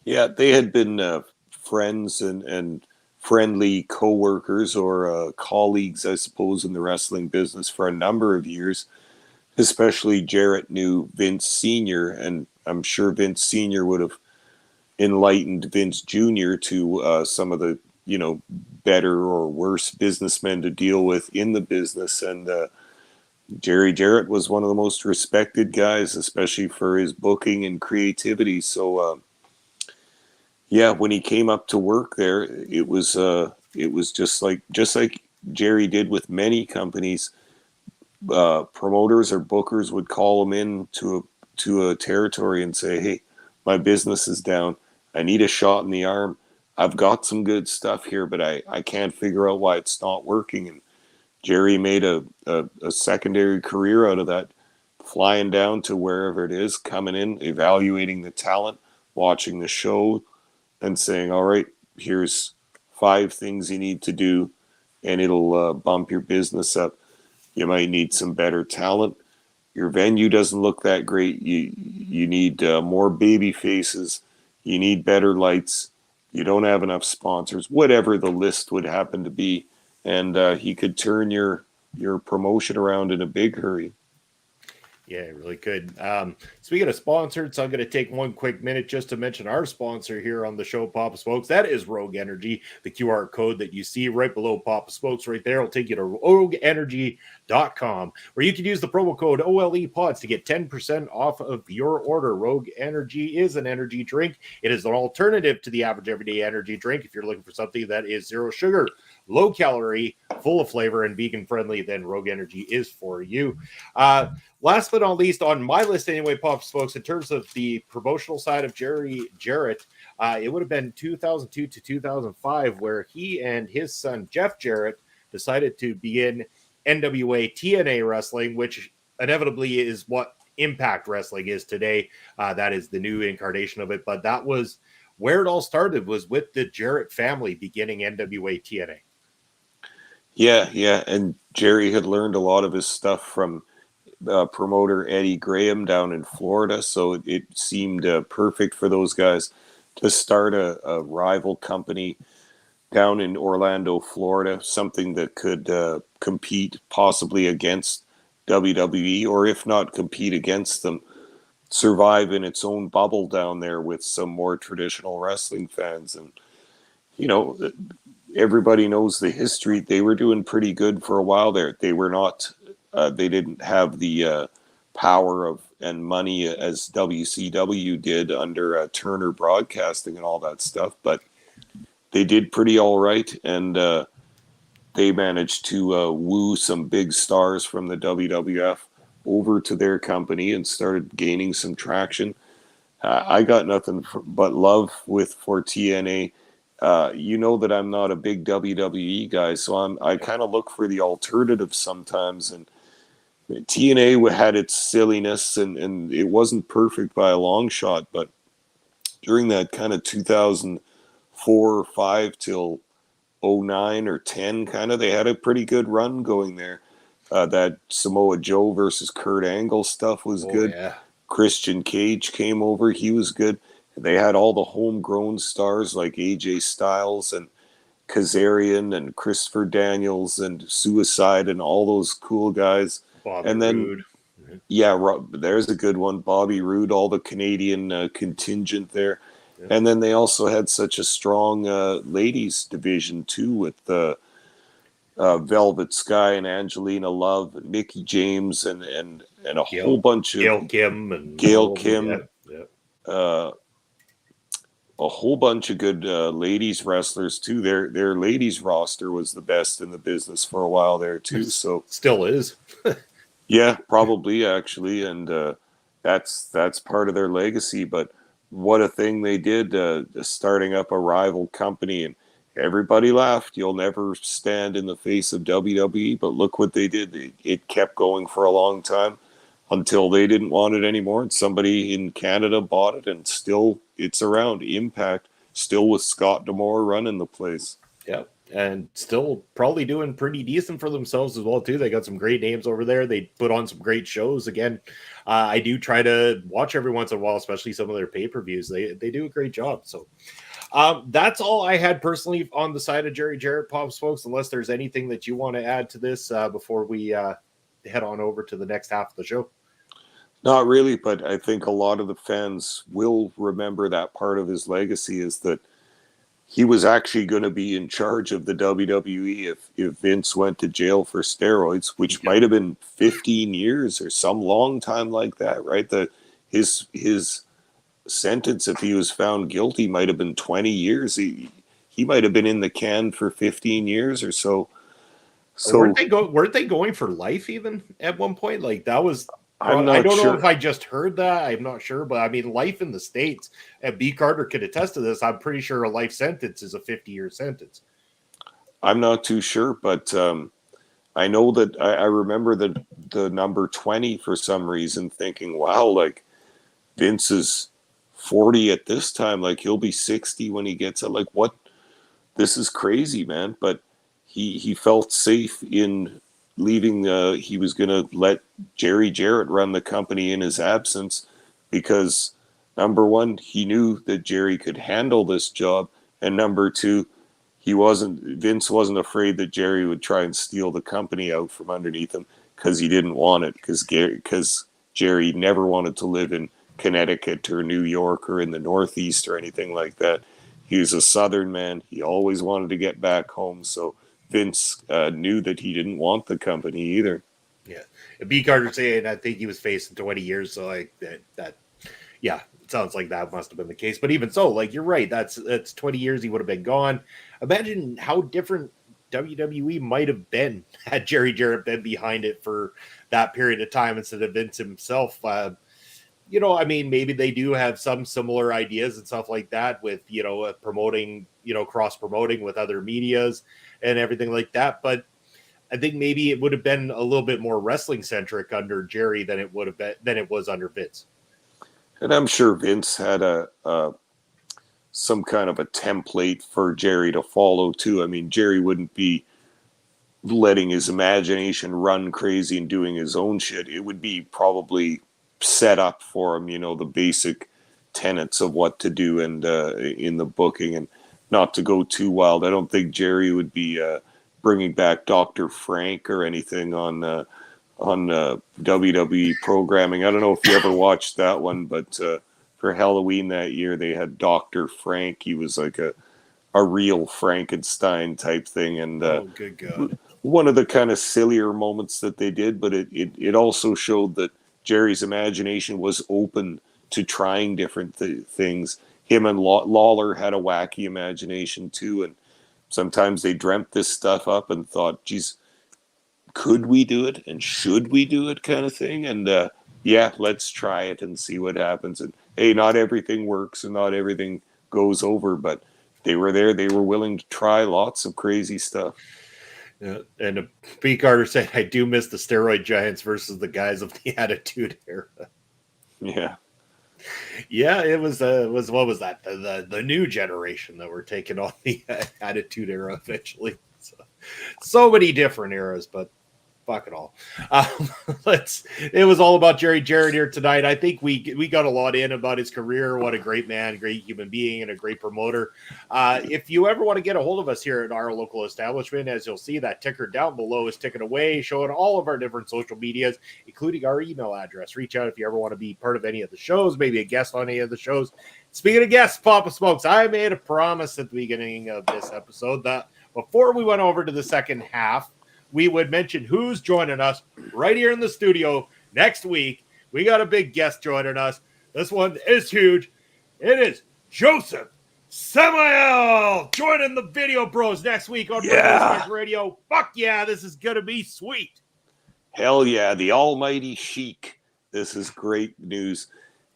Yeah, they had been friends and friendly co-workers or colleagues, I suppose, in the wrestling business for a number of years. Especially Jarrett knew Vince Sr., and I'm sure Vince Sr. would have enlightened Vince Jr. to some of the, better or worse businessmen to deal with in the business. And Jerry Jarrett was one of the most respected guys, especially for his booking and creativity. So, yeah, when he came up to work there, it was just like Jerry did with many companies. Promoters or bookers would call him in to a territory and say, "Hey, my business is down. I need a shot in the arm. I've got some good stuff here, but I can't figure out why it's not working." And Jerry made a secondary career out of that, flying down to wherever it is, coming in, evaluating the talent, watching the show, and saying, all right, here's 5 things you need to do, and it'll bump your business up. You might need some better talent. Your venue doesn't look that great. You need more baby faces. You need better lights. You don't have enough sponsors, whatever the list would happen to be. And he could turn your promotion around in a big hurry. Yeah, it really could. Speaking of sponsored, so I'm going to take one quick minute just to mention our sponsor here on the show, Papa Smokes. That is Rogue Energy. The QR code that you see right below Papa Smokes right there will take you to rogueenergy.com, where you can use the promo code OLEPODS to get 10% off of your order. Rogue Energy is an energy drink. It is an alternative to the average everyday energy drink. If you're looking for something that is 0 sugar, low calorie, full of flavor, and vegan friendly, then Rogue Energy is for you. Last but not least, on my list anyway, Pop Smokes, in terms of the promotional side of Jerry Jarrett, it would have been 2002 to 2005 where he and his son, Jeff Jarrett, decided to begin NWA TNA Wrestling, which inevitably is what Impact Wrestling is today. That is the new incarnation of it. But that was where it all started, was with the Jarrett family beginning NWA TNA. Yeah. And Jerry had learned a lot of his stuff from promoter Eddie Graham down in Florida. So it seemed perfect for those guys to start a rival company down in Orlando, Florida, something that could compete possibly against WWE, or if not compete against them, survive in its own bubble down there with some more traditional wrestling fans. And, everybody knows the history. They were doing pretty good for a while there. They were not, they didn't have the power and money as WCW did under Turner Broadcasting and all that stuff, but they did pretty all right. And they managed to woo some big stars from the WWF over to their company and started gaining some traction. I got nothing but love for TNA. You know that I'm not a big WWE guy, so I kind of look for the alternative sometimes. And TNA had its silliness, and it wasn't perfect by a long shot. But during that kind of 2004 or 5 till 09 or 10, kind of, they had a pretty good run going there. That Samoa Joe versus Kurt Angle stuff was good. Yeah. Christian Cage came over. He was good. They had all the homegrown stars like AJ Styles and Kazarian and Christopher Daniels and Suicide and all those cool guys. Bobby And then, Roode. there's a good one. Bobby Roode, all the Canadian contingent there. Yeah. And then they also had such a strong ladies division too with Velvet Sky and Angelina Love and Mickey James and a whole bunch of Gail Kim and Gail all of Kim. them, yeah. A whole bunch of good ladies wrestlers too. Their ladies roster was the best in the business for a while there too. So Still is. yeah, probably actually, and that's part of their legacy. But what a thing they did, starting up a rival company, and everybody laughed. You'll never stand in the face of WWE, but look what they did. It kept going for a long time until they didn't want it anymore, and somebody in Canada bought it, and still it's around. Impact, still with Scott D'Amore running the place. Yeah, and still probably doing pretty decent for themselves as well too. They got some great names over there. They put on some great shows. Again, I do try to watch every once in a while, especially some of their pay-per-views. They do a great job. So that's all I had personally on the side of Jerry Jarrett, Pops, folks, unless there's anything that you want to add to this before we head on over to the next half of the show. Not really, but I think a lot of the fans will remember that part of his legacy is that he was actually going to be in charge of the WWE if Vince went to jail for steroids, which might have been 15 years or some long time like that, right? His sentence, if he was found guilty, might have been 20 years. He might have been in the can for 15 years or so. So weren't they going for life even at one point? Like that was. I don't know if I just heard that. I'm not sure, but I mean, life in the States, and B. Carter could attest to this. I'm pretty sure a life sentence is a 50-year sentence. I'm not too sure, but I know that I remember the number 20 for some reason, thinking, wow, like Vince is 40 at this time, like he'll be 60 when he gets it. Like, what? This is crazy, man. But he felt safe in leaving. He was going to let Jerry Jarrett run the company in his absence because, number one, he knew that Jerry could handle this job, and number two, Vince wasn't afraid that Jerry would try and steal the company out from underneath him because he didn't want it, because Jerry never wanted to live in Connecticut or New York or in the Northeast or anything like that. He was a Southern man. He always wanted to get back home, so Vince knew that he didn't want the company either. Yeah. B. Carter saying I think he was facing 20 years, so like that yeah, it sounds like that must have been the case. But even so, like you're right, that's 20 years he would have been gone. Imagine how different WWE might have been had Jerry Jarrett been behind it for that period of time instead of Vince himself. You know, I mean, maybe they do have some similar ideas and stuff like that with, you know, promoting, you know, cross promoting with other medias and everything like that. But I think maybe it would have been a little bit more wrestling centric under Jerry than it would have been than it was under Vince. And I'm sure Vince had some kind of a template for Jerry to follow too. I mean, Jerry wouldn't be letting his imagination run crazy and doing his own shit. It would be probably set up for him, you know, the basic tenets of what to do and in the booking, and not to go too wild. I don't think Jerry would be bringing back Dr. Frank or anything on WWE programming. I don't know if you ever watched that one, but for Halloween that year, they had Dr. Frank. He was like a real Frankenstein type thing. And good God. One of the kind of sillier moments that they did, but it also showed that Jerry's imagination was open to trying different things. Him and Lawler had a wacky imagination too, and sometimes they dreamt this stuff up and thought, geez, could we do it and should we do it, kind of thing. And yeah, let's try it and see what happens. And hey, not everything works and not everything goes over, but they were there. They were willing to try lots of crazy stuff. Yeah, and B. Carter said, I do miss the steroid giants versus the guys of the Attitude Era. Yeah. Yeah, it was what was that? The new generation that were taking on the Attitude Era eventually. So many different eras, but fuck it all. It was all about Jerry Jarrett here tonight. I think we got a lot in about his career. What a great man, great human being, and a great promoter. If you ever want to get a hold of us here at our local establishment, as you'll see, that ticker down below is ticking away, showing all of our different social medias, including our email address. Reach out if you ever want to be part of any of the shows, maybe a guest on any of the shows. Speaking of guests, Papa Smokes, I made a promise at the beginning of this episode that before we went over to the second half, we would mention who's joining us right here in the studio next week. We got a big guest joining us. This one is huge. It is Joseph Samael joining the Video Bros next week on Radio. Fuck yeah, this is going to be sweet. Hell yeah, the almighty Sheik. This is great news.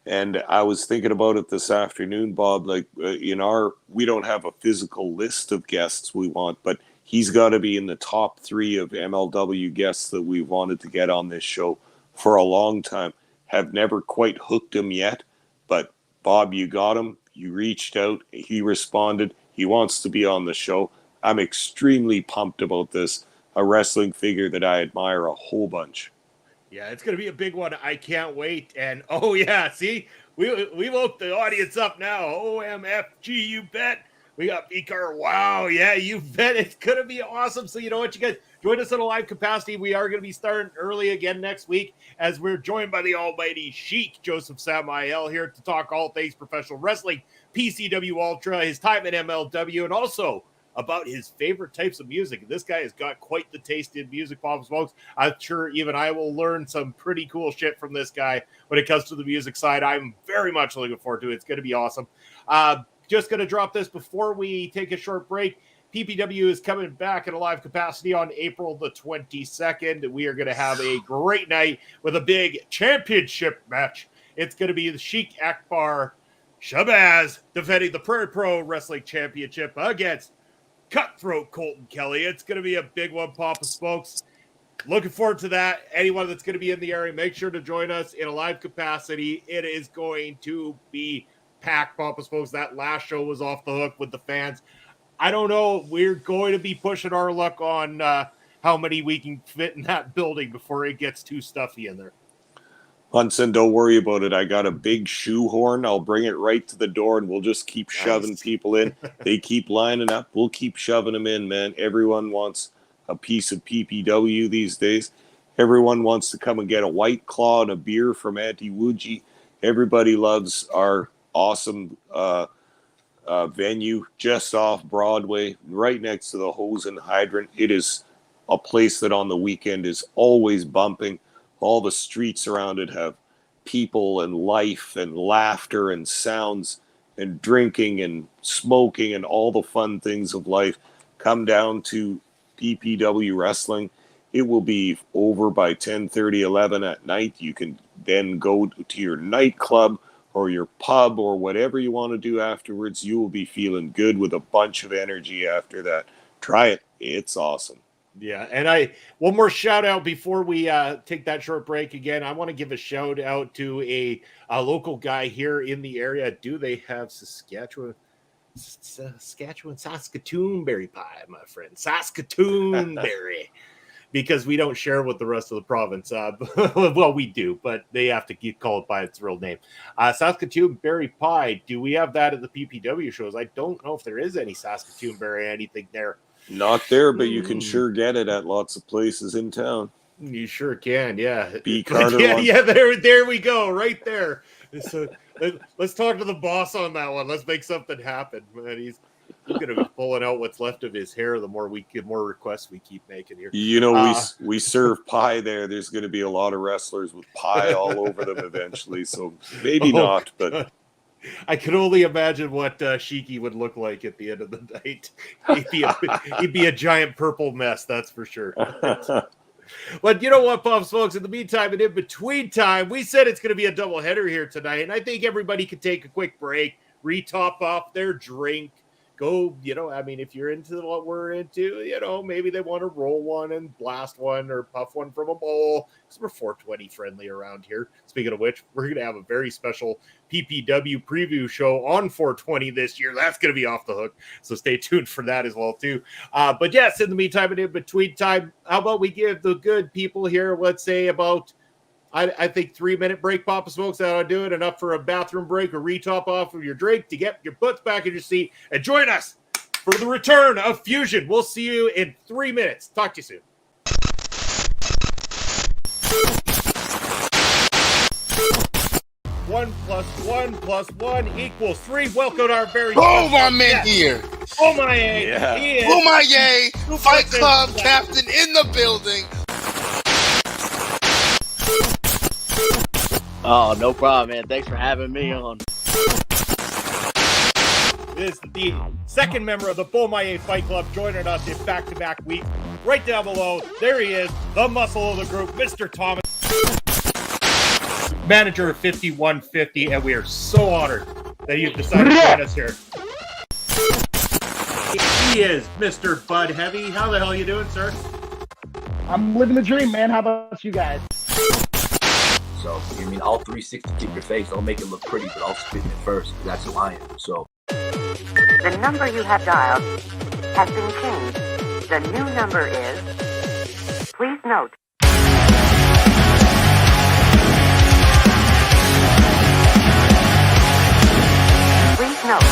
And I was thinking about it this afternoon, Bob, like we don't have a physical list of guests we want, but he's got to be in the top 3 of MLW guests that we wanted to get on this show for a long time. Have never quite hooked him yet, but Bob, you got him. You reached out. He responded. He wants to be on the show. I'm extremely pumped about this. A wrestling figure that I admire a whole bunch. Yeah, it's going to be a big one. I can't wait. And, oh, yeah, see, we woke the audience up now. OMFG, you bet. We got Beaker. Wow, yeah, you bet. It's going to be awesome. So you know what, you guys, join us in a live capacity. We are going to be starting early again next week as we're joined by the almighty Sheik, Joseph Samael, here to talk all things professional wrestling, PCW Ultra, his time at MLW, and also about his favorite types of music. This guy has got quite the taste in music, Pop Smokes. I'm sure even I will learn some pretty cool shit from this guy when it comes to the music side. I'm very much looking forward to it. It's going to be awesome. Just going to drop this before we take a short break. PPW is coming back in a live capacity on April the 22nd. We are going to have a great night with a big championship match. It's going to be the Sheik Akbar Shabazz defending the Prairie Pro Wrestling Championship against Cutthroat Colton Kelly. It's going to be a big one, Papa Smokes. Looking forward to that. Anyone that's going to be in the area, make sure to join us in a live capacity. It is going to be packed, Papa Smokes. That last show was off the hook with the fans. I don't know. We're going to be pushing our luck on how many we can fit in that building before it gets too stuffy in there. Hunson, don't worry about it. I got a big shoehorn. I'll bring it right to the door, and we'll just keep shoving people in. They keep lining up. We'll keep shoving them in, man. Everyone wants a piece of PPW these days. Everyone wants to come and get a White Claw and a beer from Auntie Wooji. Everybody loves our awesome venue just off Broadway, right next to the Hose and Hydrant. It is a place that on the weekend is always bumping. All the streets around it have people and life and laughter and sounds and drinking and smoking and all the fun things of life. Come down to PPW Wrestling. It will be over by 10:30, 11 at night. You can then go to your nightclub or your pub or whatever you want to do afterwards. You will be feeling good with a bunch of energy after that. Try it. It's awesome. Yeah, and one more shout out before we take that short break again. I want to give a shout out to a local guy here in the area. Do they have Saskatchewan Saskatoon berry pie, my friend? Saskatoon berry, because we don't share with the rest of the province. Well, we do, but they have to call it by its real name. Saskatoon berry pie. Do we have that at the PPW shows? I don't know if there is any Saskatoon berry anything there. Not there, but you can sure get it at lots of places in town. You sure can, yeah. B. Carter. Yeah, there we go, right there. So let's talk to the boss on that one. Let's make something happen. Man, he's going to be pulling out what's left of his hair the more requests we keep making here. You know, we serve pie there. There's going to be a lot of wrestlers with pie all over them eventually, so maybe not, but... I can only imagine what Sheiky would look like at the end of the night. He'd be a giant purple mess, that's for sure. But you know what, Pop Smokes? In the meantime and in between time, we said it's going to be a doubleheader here tonight, and I think everybody could take a quick break, re-top off their drink, go, I mean, if you're into what we're into, maybe they want to roll one and blast one or puff one from a bowl, because we're 420 friendly around here. Speaking of which, we're going to have a very special PPW preview show on 420 this year. That's going to be off the hook, so stay tuned for that as well too. But yes, in the meantime and in between time, how about we give the good people here, let's say about, I think 3-minute break, Papa Smokes, that'll do it. Enough for a bathroom break or retop off of your drink to get your butts back in your seat and join us for the return of Fusion. We'll see you in 3 minutes. Talk to you soon. One plus one equals 3. Welcome to our very my man here. Oh my yeah. He is Boom Fight Club captain in the building. Oh, no problem, man. Thanks for having me on. This is the second member of the Bomaye Fight Club joining us in back-to-back weeks. Right down below, there he is, the muscle of the group, Mr. Thomas, manager of 5150, and we are so honored that you've decided to join us here. He is Mr. Bud Heavy. How the hell are you doing, sir? I'm living the dream, man. How about you guys? So, I mean, all 360 to your face. Don't make it look pretty, but I'll spit it first. That's who I am. So, the number you have dialed has been changed. The new number is, please note. Please note.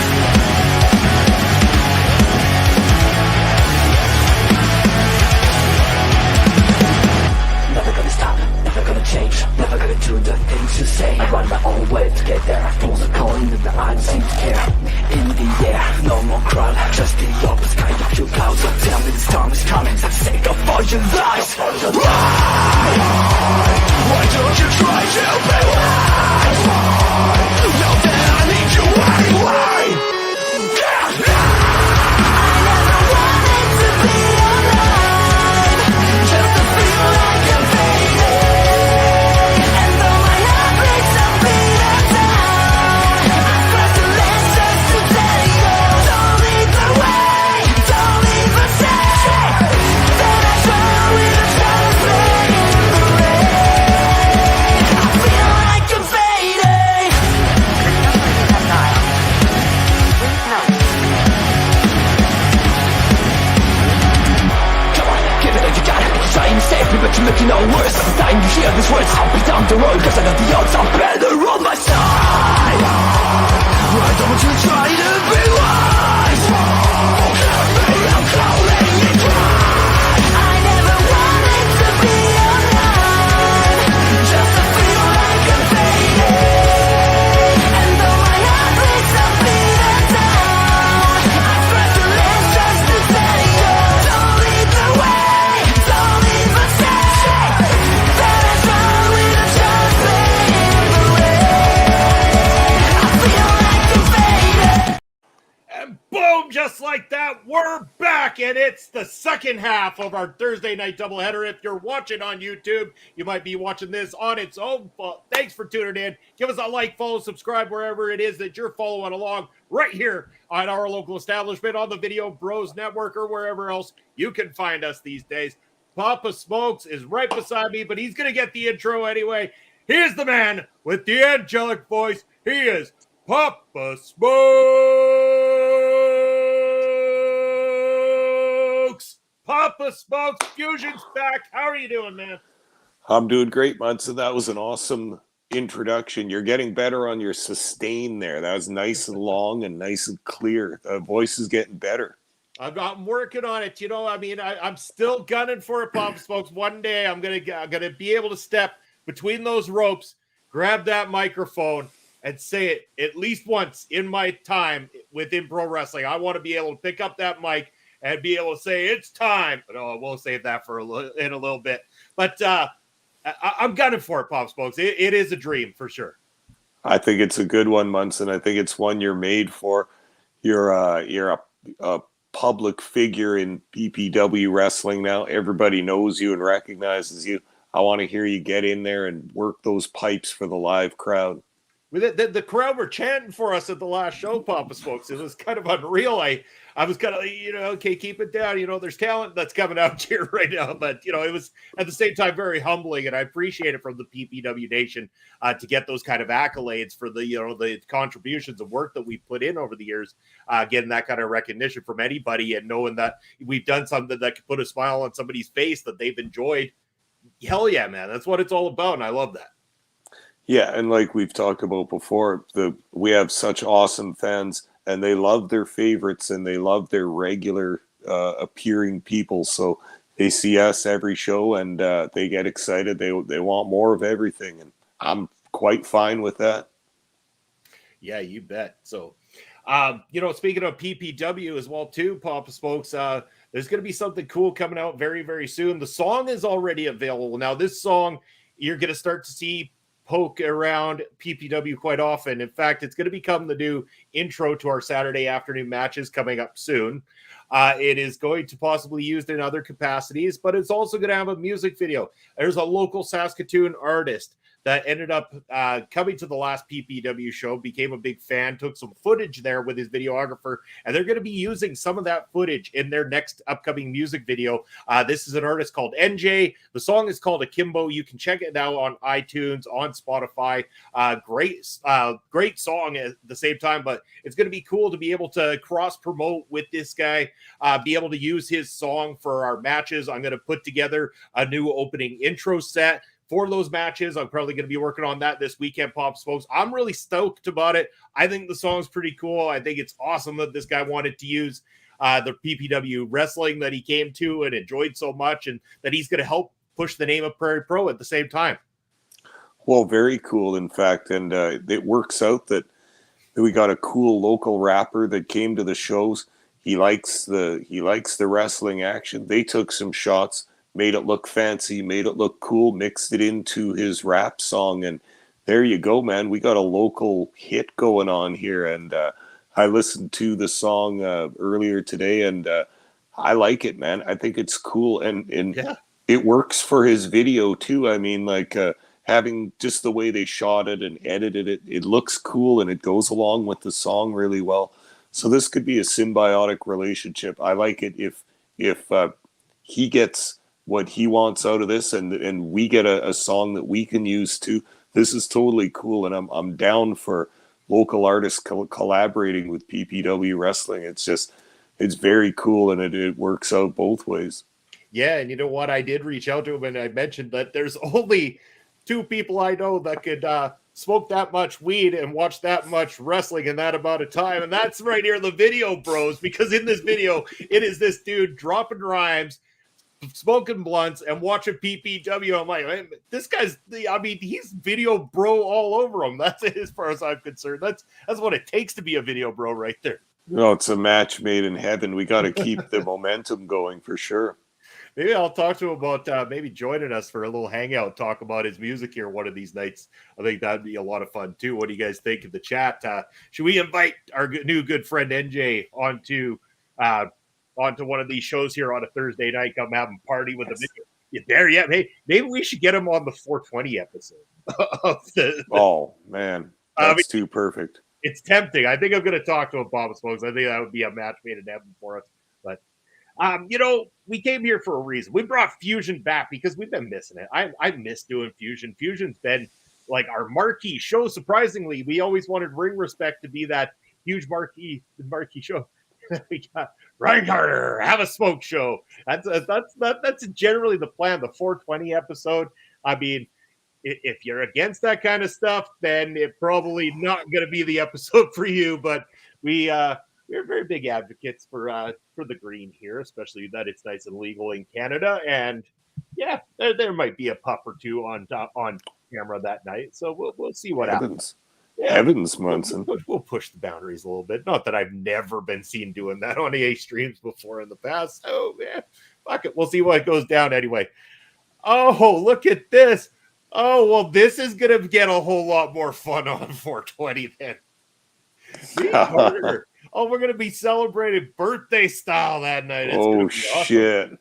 Never gonna stop, never gonna change, never gonna do the things you say. I run my own way to get there. Fools are calling and I don't seem to care. In the air, no more crowd, just the opposite kind of few clouds. So tell me this time is coming, for the sake of all your lies. Why don't you try to be wise? Now that I need you anyway. But you make it no worse. Every time you hear these words, I'll be down the road, cause I know the odds are better on my side. Why don't you try to be wise? I'm calling you dry. I never wanted to be alive, just to feel like I'm fading. And though my heart breaks a beat down, I try to live just to say, don't lead the way, don't leave us. Boom, just like that, we're back, and it's the second half of our Thursday night doubleheader. If you're watching on YouTube, you might be watching this on its own. Thanks for tuning in. Give us a like, follow, subscribe, wherever it is that you're following along, right here on our local establishment, on the Video Bros Network, or wherever else you can find us these days. Papa Smokes is right beside me, but he's going to get the intro anyway. Here's the man with the angelic voice. He is Papa Smokes! Papa Smokes, Fusion's back. How are you doing, man? I'm doing great, Munson. That was an awesome introduction. You're getting better on your sustain there. That was nice and long and nice and clear. The voice is getting better. I'm working on it. I mean, I'm still gunning for it, Papa Smokes. One day I'm gonna be able to step between those ropes, grab that microphone, and say it at least once in my time within pro wrestling. I want to be able to pick up that mic and be able to say it's time. But we'll save that for in a little bit. But I'm gunning for it, Pop Smokes. It is a dream for sure. I think it's a good one, Munson. I think it's one you're made for. You're a public figure in PPW wrestling now. Everybody knows you and recognizes you. I want to hear you get in there and work those pipes for the live crowd. The crowd were chanting for us at the last show, Papa Smokes. It was kind of unreal. I was kind of, okay, keep it down. There's talent that's coming out here right now. But, it was at the same time very humbling. And I appreciate it from the PPW Nation to get those kind of accolades for the contributions of work that we've put in over the years, getting that kind of recognition from anybody and knowing that we've done something that could put a smile on somebody's face that they've enjoyed. Hell yeah, man. That's what it's all about. And I love that. Yeah, and like we've talked about before, we have such awesome fans, and they love their favorites, and they love their regular appearing people. So they see us every show, and they get excited. They want more of everything, and I'm quite fine with that. Yeah, you bet. So, speaking of PPW as well, too, Papa Smokes, there's going to be something cool coming out very, very soon. The song is already available. Now, this song, you're going to start to see poke around PPW quite often. In fact, it's going to become the new intro to our Saturday afternoon matches coming up soon. It is going to possibly be used in other capacities, but it's also going to have a music video. There's a local Saskatoon artist that ended up coming to the last PPW show, became a big fan, took some footage there with his videographer, and they're going to be using some of that footage in their next upcoming music video. This is an artist called NJ. The song is called Akimbo. You can check it out on iTunes, on Spotify. Great song at the same time, but it's going to be cool to be able to cross-promote with this guy, be able to use his song for our matches. I'm going to put together a new opening intro set for those matches. I'm probably going to be working on that this weekend, Pop Smokes. I'm really stoked about it. I think the song's pretty cool. I think it's awesome that this guy wanted to use the PPW wrestling that he came to and enjoyed so much, and that he's going to help push the name of Prairie Pro at the same time. Well, very cool, in fact. And it works out that we got a cool local rapper that came to the shows. He likes the wrestling action. They took some shots, made it look fancy, made it look cool, mixed it into his rap song, and there you go, man. We got a local hit going on here, and I listened to the song earlier today, and I like it, man. I think it's cool, and yeah, it works for his video too. I mean, like having just the way they shot it and edited it, it looks cool, and it goes along with the song really well. So this could be a symbiotic relationship. I like it if he gets what he wants out of this, and we get a song that we can use too. This is totally cool, and I'm down for local artists collaborating with PPW Wrestling. It's very cool, and it works out both ways. Yeah, and you know what? I did reach out to him, and I mentioned that there's only 2 people I know that could smoke that much weed and watch that much wrestling in that amount of time, and that's right here, the Video Bros, because in this video, it is this dude dropping rhymes, smoking blunts, and watching PPW. I'm like, man, this guy's, he's video bro all over him. That's it, as far as I'm concerned. That's what it takes to be a video bro right there. No, it's a match made in heaven. We got to keep the momentum going for sure. Maybe I'll talk to him about maybe joining us for a little hangout, talk about his music here one of these nights. I think that'd be a lot of fun too. What do you guys think in the chat? Should we invite our new good friend NJ onto one of these shows here on a Thursday night? Come have a party with the video. You there yet? Hey, maybe we should get him on the 420 episode. Oh man, that's too perfect. It's tempting. I think I'm going to talk to him, Bob Smokes. I think that would be a match made in heaven for us. But we came here for a reason. We brought Fusion back because we've been missing it. I miss doing Fusion. Fusion's been like our marquee show. Surprisingly, we always wanted Ring Respect to be that huge marquee show. We got Ryan Carter, have a smoke show. That's generally the plan. The 420 episode. I mean, if you're against that kind of stuff, then it's probably not going to be the episode for you. But we're very big advocates for the green here, especially that it's nice and legal in Canada. And yeah, there might be a pup or two on camera that night. So we'll see what happens. Yeah, Evans Munson. We'll push the boundaries a little bit. Not that I've never been seen doing that on EA streams before in the past. Oh, yeah. Fuck it. We'll see what goes down anyway. Oh, look at this. Oh, well, this is going to get a whole lot more fun on 420 then. Oh, we're going to be celebrating birthday style that night. It's oh, awesome. Shit.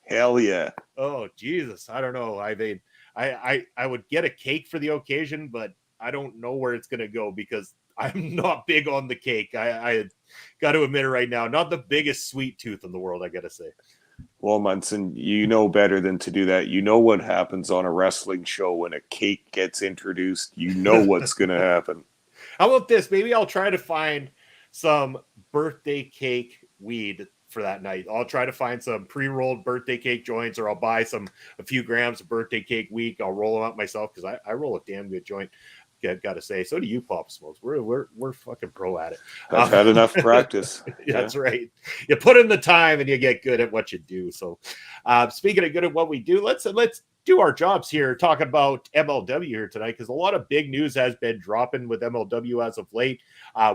Hell yeah. Oh, Jesus. I don't know. I mean, I would get a cake for the occasion, but I don't know where it's going to go because I'm not big on the cake. I got to admit it right now. Not the biggest sweet tooth in the world, I got to say. Well, Munson, you know better than to do that. You know what happens on a wrestling show when a cake gets introduced. You know what's going to happen. How about this? Maybe I'll try to find some birthday cake weed for that night. I'll try to find some pre-rolled birthday cake joints, or I'll buy a few grams of birthday cake weed. I'll roll them up myself because I roll a damn good joint. Got to say, so do you, Pop Smokes. We're fucking pro at it. I've had enough practice. That's right. You put in the time and you get good at what you do. So, speaking of good at what we do, let's do our jobs here. Talking about MLW here tonight because a lot of big news has been dropping with MLW as of late.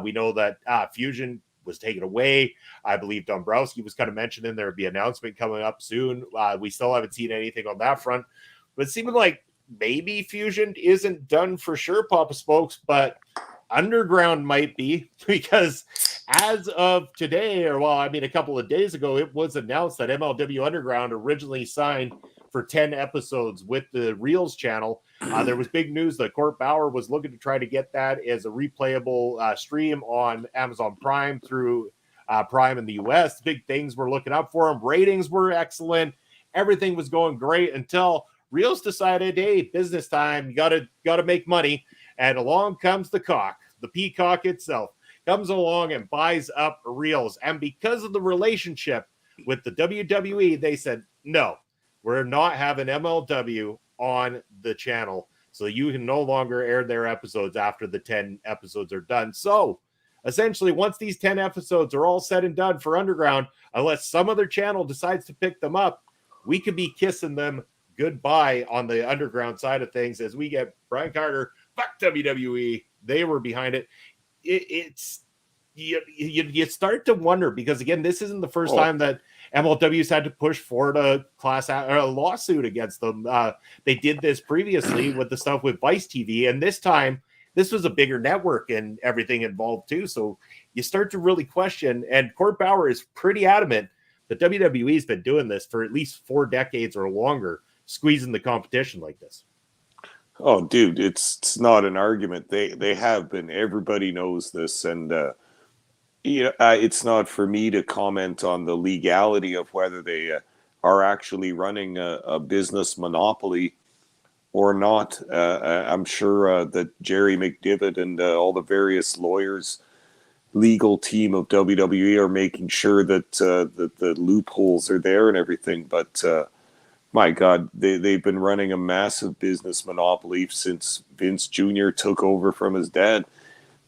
We know that Fusion was taken away. I believe Dombrowski was kind of mentioning there would be an announcement coming up soon. We still haven't seen anything on that front, but it seemed like maybe Fusion isn't done for sure, Papa Smokes, but Underground might be, because as of today, or a couple of days ago, it was announced that MLW Underground originally signed for 10 episodes with the Reels channel. There was big news that Court Bauer was looking to try to get that as a replayable stream on Amazon Prime through Prime in the US. Big things were looking up for him. Ratings were excellent. Everything was going great until Reels decided, hey, business time, you gotta make money. And along comes the cock, the peacock itself, comes along and buys up Reels. And because of the relationship with the WWE, they said, no, we're not having MLW on the channel. So you can no longer air their episodes after the 10 episodes are done. So essentially, once these 10 episodes are all said and done for Underground, unless some other channel decides to pick them up, we could be kissing them goodbye on the Underground side of things as we get Brian Carter, fuck WWE. They were behind it. It's you start to wonder, because again, this isn't the first time that MLW's had to push forward a lawsuit against them. They did this previously with the stuff with Vice TV, and this time this was a bigger network and everything involved too. So you start to really question, and Court Bauer is pretty adamant that WWE's been doing this for at least 4 decades or longer, squeezing the competition like this. Oh, dude, it's not an argument. They have been. Everybody knows this, and it's not for me to comment on the legality of whether they are actually running a business monopoly or not. I'm sure that Jerry McDivitt and all the various lawyers, legal team of WWE are making sure that the loopholes are there and everything, but my God, they've been running a massive business monopoly since Vince Jr. took over from his dad.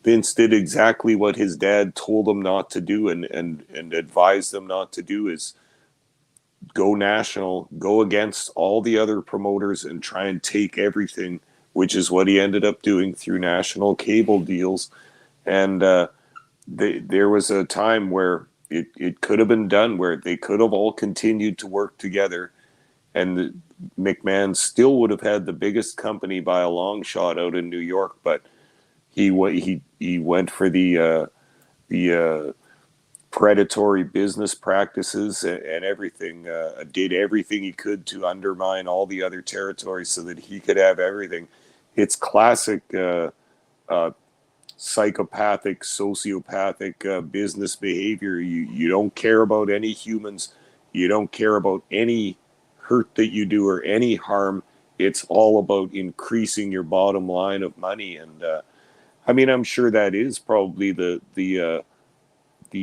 Vince did exactly what his dad told him not to do and advised them not to do, is go national, go against all the other promoters and try and take everything, which is what he ended up doing through national cable deals. And there was a time where it could have been done, where they could have all continued to work together, and McMahon still would have had the biggest company by a long shot out in New York. But he went for the predatory business practices and everything. Did everything he could to undermine all the other territories so that he could have everything. It's classic psychopathic, sociopathic business behavior. You don't care about any humans. You don't care about any hurt that you do or any harm. It's all about increasing your bottom line of money. And I'm sure that is probably the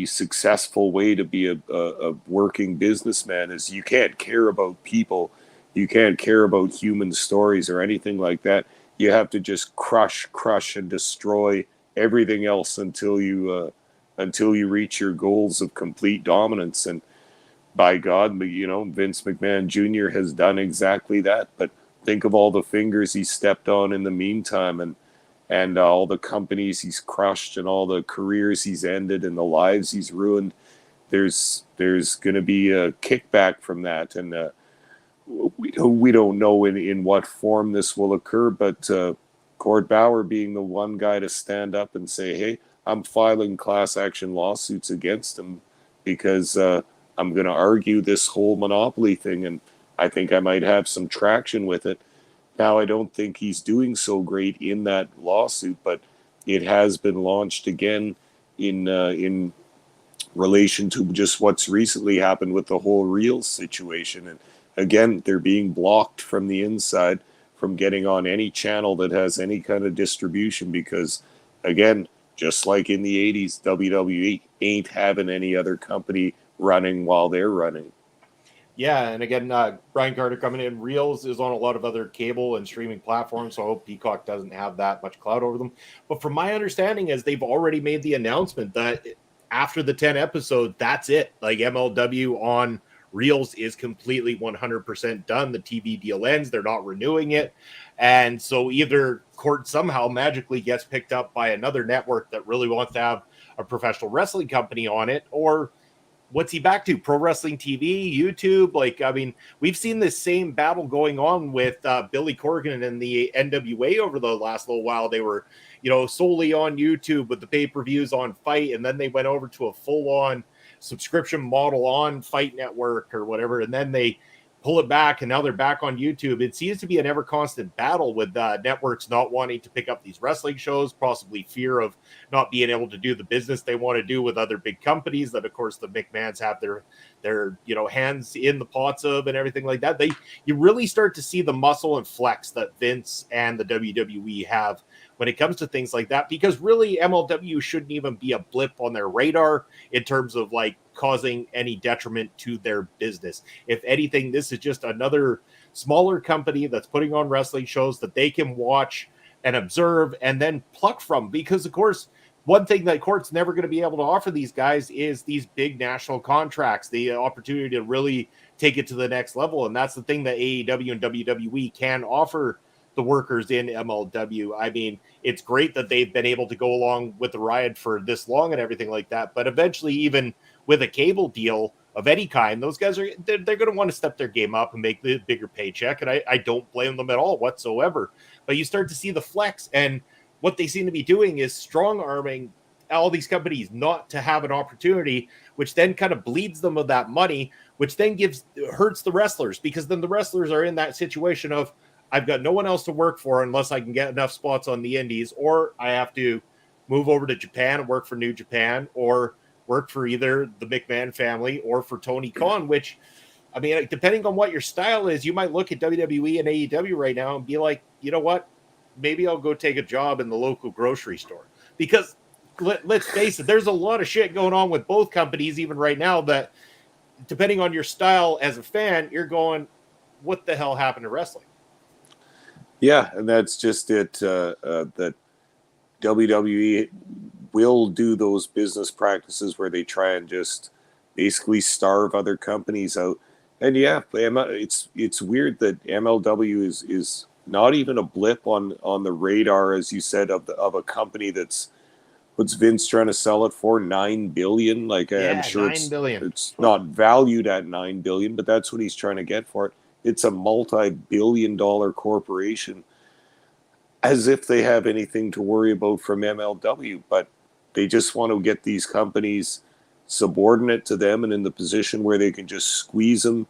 successful way to be a working businessman, is you can't care about people. You can't care about human stories or anything like that. You have to just crush and destroy everything else until you reach your goals of complete dominance. And by God, Vince McMahon Jr. has done exactly that. But think of all the fingers he stepped on in the meantime, and all the companies he's crushed, and all the careers he's ended, and the lives he's ruined. There's going to be a kickback from that, and we don't know in what form this will occur. But Court Bauer being the one guy to stand up and say, "Hey, I'm filing class action lawsuits against him because I'm going to argue this whole monopoly thing, and I think I might have some traction with it." Now, I don't think he's doing so great in that lawsuit, but it has been launched again in relation to just what's recently happened with the whole Reels situation. And again, they're being blocked from the inside from getting on any channel that has any kind of distribution because, again, just like in the 80s, WWE ain't having any other company running while they're running. Yeah, and again, Brian Carter coming in. Reels is on a lot of other cable and streaming platforms, so I hope Peacock doesn't have that much clout over them. But from my understanding is they've already made the announcement that after the 10 episode, that's it. Like MLW on Reels is completely 100% done. The TV deal ends. They're not renewing it. And so either Court somehow magically gets picked up by another network that really wants to have a professional wrestling company on it, or what's he back to? Pro Wrestling TV, YouTube? Like, I mean, we've seen this same battle going on with Billy Corgan and the NWA over the last little while. They were, solely on YouTube with the pay-per-views on Fight, and then they went over to a full-on subscription model on Fight Network or whatever, and then they pull it back, and now they're back on YouTube. It seems to be an ever-constant battle with networks not wanting to pick up these wrestling shows, possibly fear of not being able to do the business they want to do with other big companies that, of course, the McMahons have their hands in the pots of and everything like that. You really start to see the muscle and flex that Vince and the WWE have when it comes to things like that, because really MLW shouldn't even be a blip on their radar in terms of like causing any detriment to their business. If anything, this is just another smaller company that's putting on wrestling shows that they can watch and observe and then pluck from, because of course, one thing that Court's never going to be able to offer these guys is these big national contracts, the opportunity to really take it to the next level. And that's the thing that AEW and WWE can offer the workers in MLW. I mean, it's great that they've been able to go along with the ride for this long and everything like that. But eventually, even with a cable deal of any kind, those guys they're going to want to step their game up and make the bigger paycheck. And I don't blame them at all whatsoever. But you start to see the flex, and what they seem to be doing is strong arming all these companies not to have an opportunity, which then kind of bleeds them of that money, which then hurts the wrestlers, because then the wrestlers are in that situation of, I've got no one else to work for unless I can get enough spots on the indies, or I have to move over to Japan and work for New Japan, or work for either the McMahon family or for Tony Khan, which, I mean, depending on what your style is, you might look at WWE and AEW right now and be like, you know what? Maybe I'll go take a job in the local grocery store. Because let's face it, there's a lot of shit going on with both companies even right now that, depending on your style as a fan, you're going, what the hell happened to wrestling? Yeah, and that's just it, that WWE will do those business practices where they try and just basically starve other companies out. And yeah, it's weird that MLW is not even a blip on the radar, as you said, of a company that's, what's Vince trying to sell it for, $9 billion? Like, I'm sure $9 billion. It's not valued at $9 billion, but that's what he's trying to get for it. It's a multi-billion-dollar corporation, as if they have anything to worry about from MLW. But they just want to get these companies subordinate to them and in the position where they can just squeeze them,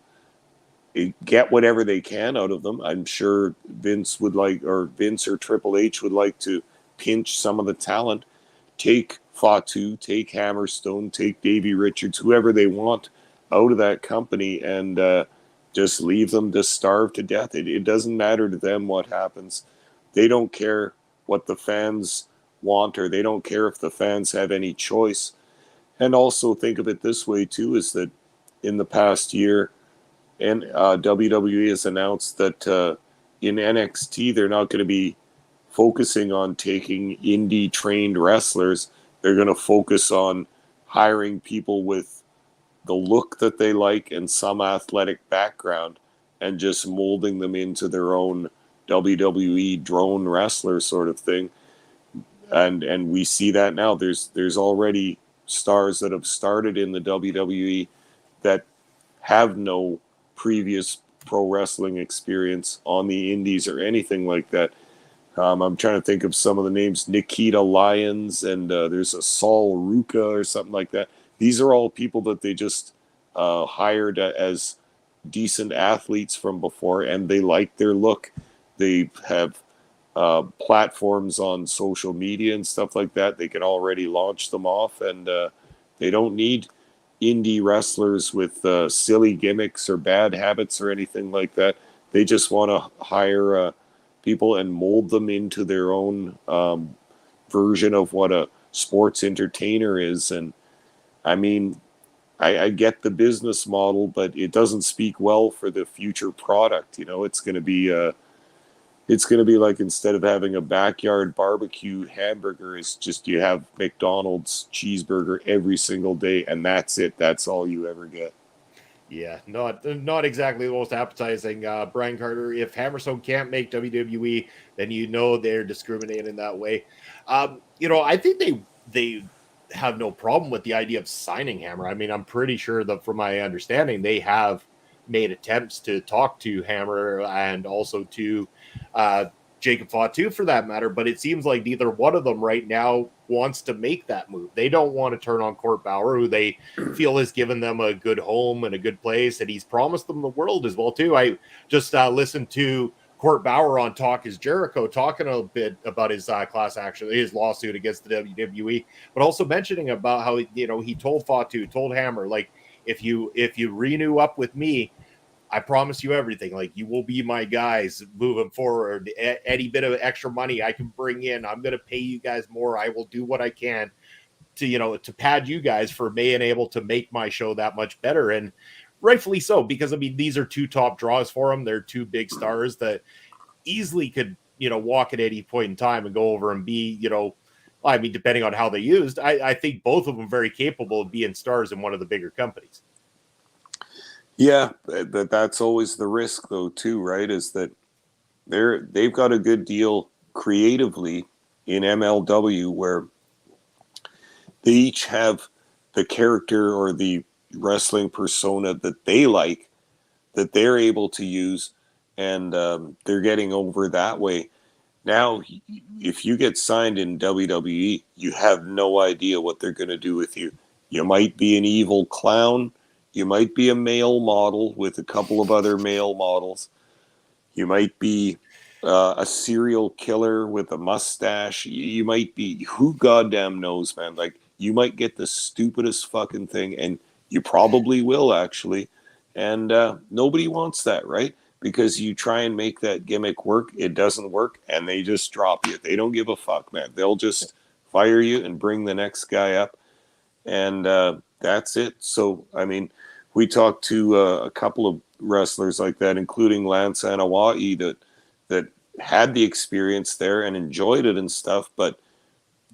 get whatever they can out of them. I'm sure Vince or Triple H would like to pinch some of the talent, take Fatu, take Hammerstone, take Davey Richards, whoever they want out of that company, and just leave them to starve to death. It doesn't matter to them what happens. They don't care what the fans want, or they don't care if the fans have any choice. And also think of it this way too, is that in the past year, and WWE has announced that in NXT, they're not going to be focusing on taking indie trained wrestlers. They're going to focus on hiring people with the look that they like and some athletic background, and just molding them into their own WWE drone wrestler sort of thing. And we see that now. There's already stars that have started in the WWE that have no previous pro wrestling experience on the indies or anything like that. I'm trying to think of some of the names. Nikita Lyons, and there's a Saul Ruka or something like that. These are all people that they just hired as decent athletes from before, and they like their look. They have platforms on social media and stuff like that. They can already launch them off, and they don't need indie wrestlers with silly gimmicks or bad habits or anything like that. They just want to hire people and mold them into their own version of what a sports entertainer is. And I mean, I get the business model, but it doesn't speak well for the future product. It's going to be like, instead of having a backyard barbecue hamburger, it's just you have McDonald's cheeseburger every single day, and that's it. That's all you ever get. Yeah, not exactly the most appetizing. Brian Carter, if Hammerstone can't make WWE, then they're discriminating in that way. I think they have no problem with the idea of signing Hammer. I mean, I'm pretty sure that, from my understanding, they have made attempts to talk to Hammer and also to Jacob Fatu, for that matter, but it seems like neither one of them right now wants to make that move. They don't want to turn on Court Bauer, who they feel has given them a good home and a good place, and he's promised them the world as well too. I just listened to Court Bauer on Talk is Jericho talking a bit about his class action, his lawsuit against the WWE, but also mentioning about how he told Fatu, told Hammer, like, if you renew up with me, I promise you everything. Like, you will be my guys moving forward. Any bit of extra money I can bring in, I'm going to pay you guys more. I will do what I can to pad you guys for being able to make my show that much better. And rightfully so, because I mean, these are two top draws for them. They're two big stars that easily could, walk at any point in time and go over and be, I mean, depending on how they used, I think both of them very capable of being stars in one of the bigger companies. Yeah, that's always the risk, though, too, right? Is that they've got a good deal creatively in MLW where they each have the character or the wrestling persona that they like, that they're able to use, and they're getting over that way. Now, if you get signed in WWE, you have no idea what they're going to do with you. You might be an evil clown. You might be a male model with a couple of other male models. You might be a serial killer with a mustache. You might be, who goddamn knows, man. Like, you might get the stupidest fucking thing, and you probably will, actually. And nobody wants that, right? Because you try and make that gimmick work, it doesn't work, and they just drop you. They don't give a fuck, man. They'll just fire you and bring the next guy up. And that's it. So, I mean, we talked to a couple of wrestlers like that, including Lance Anoa'i, that had the experience there and enjoyed it and stuff, but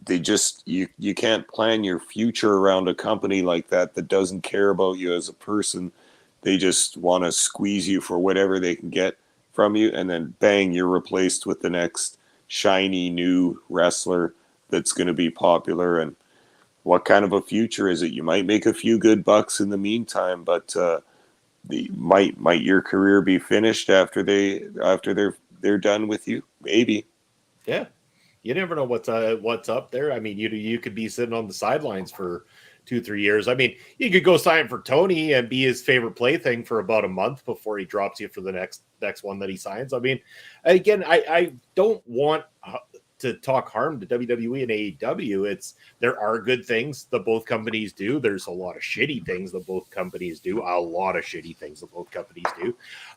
they just, you can't plan your future around a company like that doesn't care about you as a person. They just want to squeeze you for whatever they can get from you, and then bang, you're replaced with the next shiny new wrestler that's going to be popular. And what kind of a future is it? You might make a few good bucks in the meantime, but might your career be finished after they're done with you? Maybe. Yeah, you never know what's up there. I mean, you could be sitting on the sidelines for 2-3 years. I mean, you could go sign for Tony and be his favorite plaything for about a month before he drops you for the next one that he signs. I mean, again, I don't want to talk harm to WWE and AEW. There are good things that both companies do. There's a lot of shitty things that both companies do.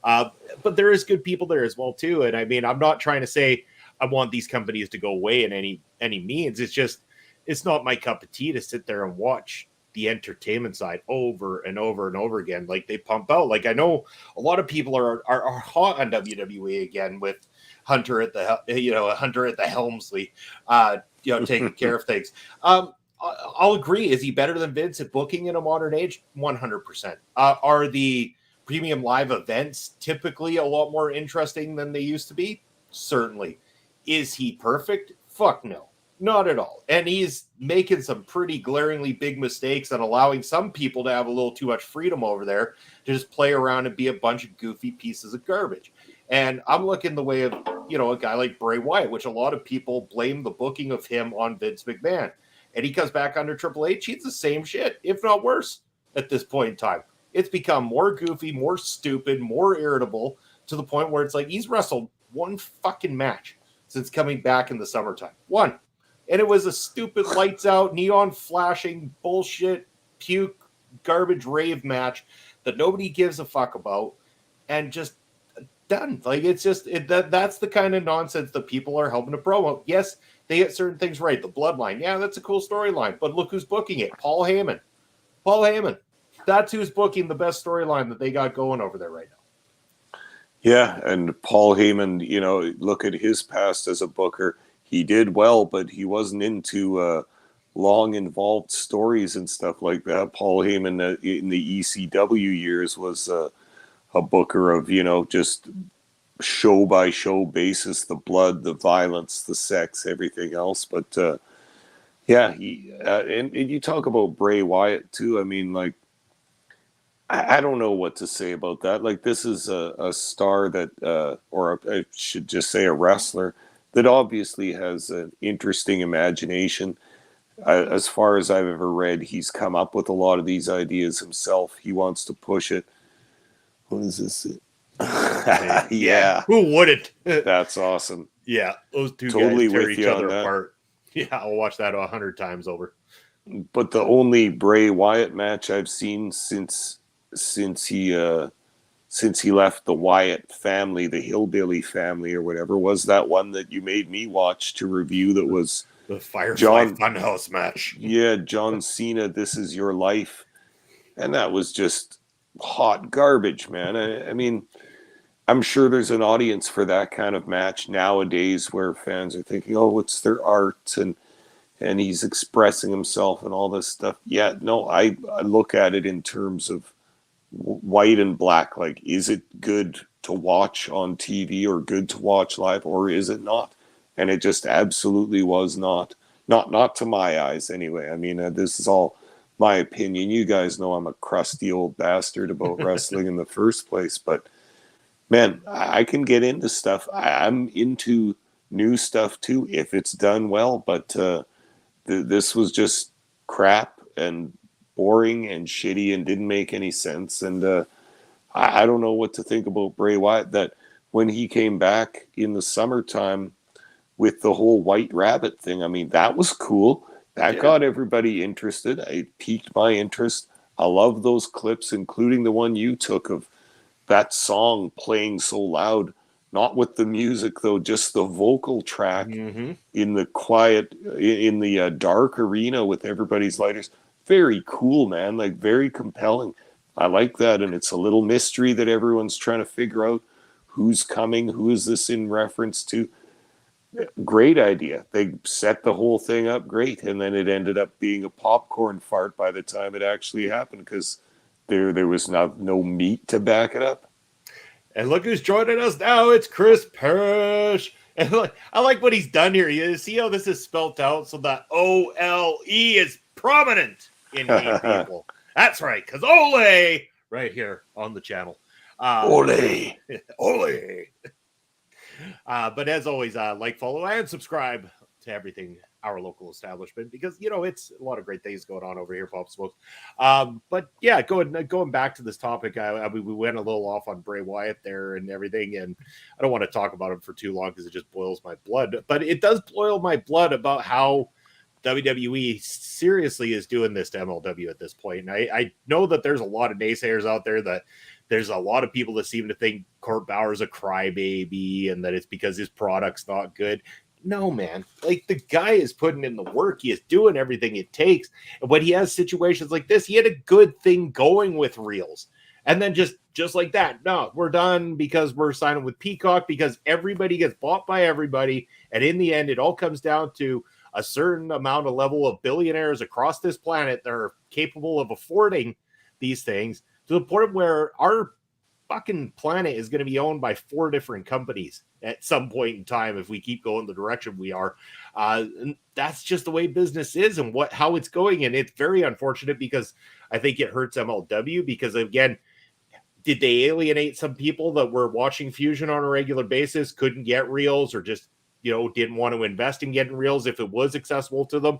But there is good people there as well too. And I mean, I'm not trying to say I want these companies to go away in any means. It's just, it's not my cup of tea to sit there and watch the entertainment side over and over and over again. Like, they pump out. Like, I know a lot of people are hot on WWE again with Hunter at the Helmsley, taking care of things. I'll agree. Is he better than Vince at booking in a modern age? 100%. Are the premium live events typically a lot more interesting than they used to be? Certainly. Is he perfect? Fuck no. Not at all. And he's making some pretty glaringly big mistakes and allowing some people to have a little too much freedom over there to just play around and be a bunch of goofy pieces of garbage. And I'm looking the way of, a guy like Bray Wyatt, which a lot of people blame the booking of him on Vince McMahon. And he comes back under Triple H. He's the same shit, if not worse, at this point in time. It's become more goofy, more stupid, more irritable, to the point where it's like he's wrestled one fucking match since coming back in the summertime. One. And it was a stupid lights out, neon flashing, bullshit, puke, garbage rave match that nobody gives a fuck about, and just done. Like, it's just that's the kind of nonsense that people are helping to promote. Yes, they get certain things right. The bloodline, yeah, that's a cool storyline, but look who's booking it. Paul Heyman. That's who's booking the best storyline that they got going over there right now. Yeah, and Paul Heyman, you know, look at his past as a booker. He did well, but he wasn't into long, involved stories and stuff like that. Paul Heyman in the ECW years was a booker of, you know, just show by show basis, the blood, the violence, the sex, everything else. But yeah, and you talk about Bray Wyatt too. I mean, like, I don't know what to say about that. Like, this is a star that, I should just say a wrestler that obviously has an interesting imagination. As far as I've ever read, he's come up with a lot of these ideas himself. He wants to push it. What is this? Yeah. Who wouldn't? That's awesome. Yeah, those two Totally guys tear with each you on other that. apart. Yeah, I'll watch that 100 times over. But the only Bray Wyatt match I've seen since he left the Wyatt family, the Hillbilly family or whatever, was that one that you made me watch to review that was The Firefly Funhouse match. Yeah, John Cena, This Is Your Life. And that was just hot garbage, man. I mean, I'm sure there's an audience for that kind of match nowadays where fans are thinking, oh, it's their art and he's expressing himself and all this stuff. Yeah, no, I look at it in terms of white and black. Like, is it good to watch on TV or good to watch live, or is it not? And it just absolutely was not to my eyes anyway. I mean, this is all my opinion. You guys know I'm a crusty old bastard about wrestling in the first place, but man, I can get into stuff. I'm into new stuff too if it's done well, but this was just crap and boring and shitty and didn't make any sense. And I don't know what to think about Bray Wyatt, that when he came back in the summertime with the whole White Rabbit thing, I mean, that was cool. That got everybody interested. It piqued my interest. I love those clips, including the one you took of that song playing so loud, not with the music though, just the vocal track in the quiet, in the dark arena with everybody's lighters. Very cool, man. Like, very compelling. I like that. And it's a little mystery that everyone's trying to figure out who's coming, who is this in reference to. Great idea. They set the whole thing up great, and then it ended up being a popcorn fart by the time it actually happened because there was no meat to back it up. And look who's joining us now. It's Chris Parrish. And look, I like what he's done here. You see how this is spelt out so that O-L-E is prominent in name people. That's right, because Ole right here on the channel. Ole. Ole. But as always, like, follow, and subscribe to everything our local establishment, because, you know, it's a lot of great things going on over here, Pop Smokes. But yeah, going back to this topic, I mean, we went a little off on Bray Wyatt there and everything, and I don't want to talk about him for too long because it just boils my blood. But it does boil my blood about how WWE seriously is doing this to MLW at this point. And I know that there's a lot of naysayers out there, that there's a lot of people that seem to think Court Bauer's a crybaby and that it's because his product's not good. No, man. Like, the guy is putting in the work. He is doing everything it takes. And when he has situations like this, he had a good thing going with Reels. And then just like that, no, we're done because we're signing with Peacock, because everybody gets bought by everybody. And in the end, it all comes down to a certain amount of level of billionaires across this planet that are capable of affording these things, to the point where our fucking planet is going to be owned by 4 different companies at some point in time if we keep going the direction we are. And that's just the way business is and how it's going. And it's very unfortunate, because I think it hurts MLW, because, again, did they alienate some people that were watching Fusion on a regular basis, couldn't get Reels, or just, you know, didn't want to invest in getting Reels if it was accessible to them?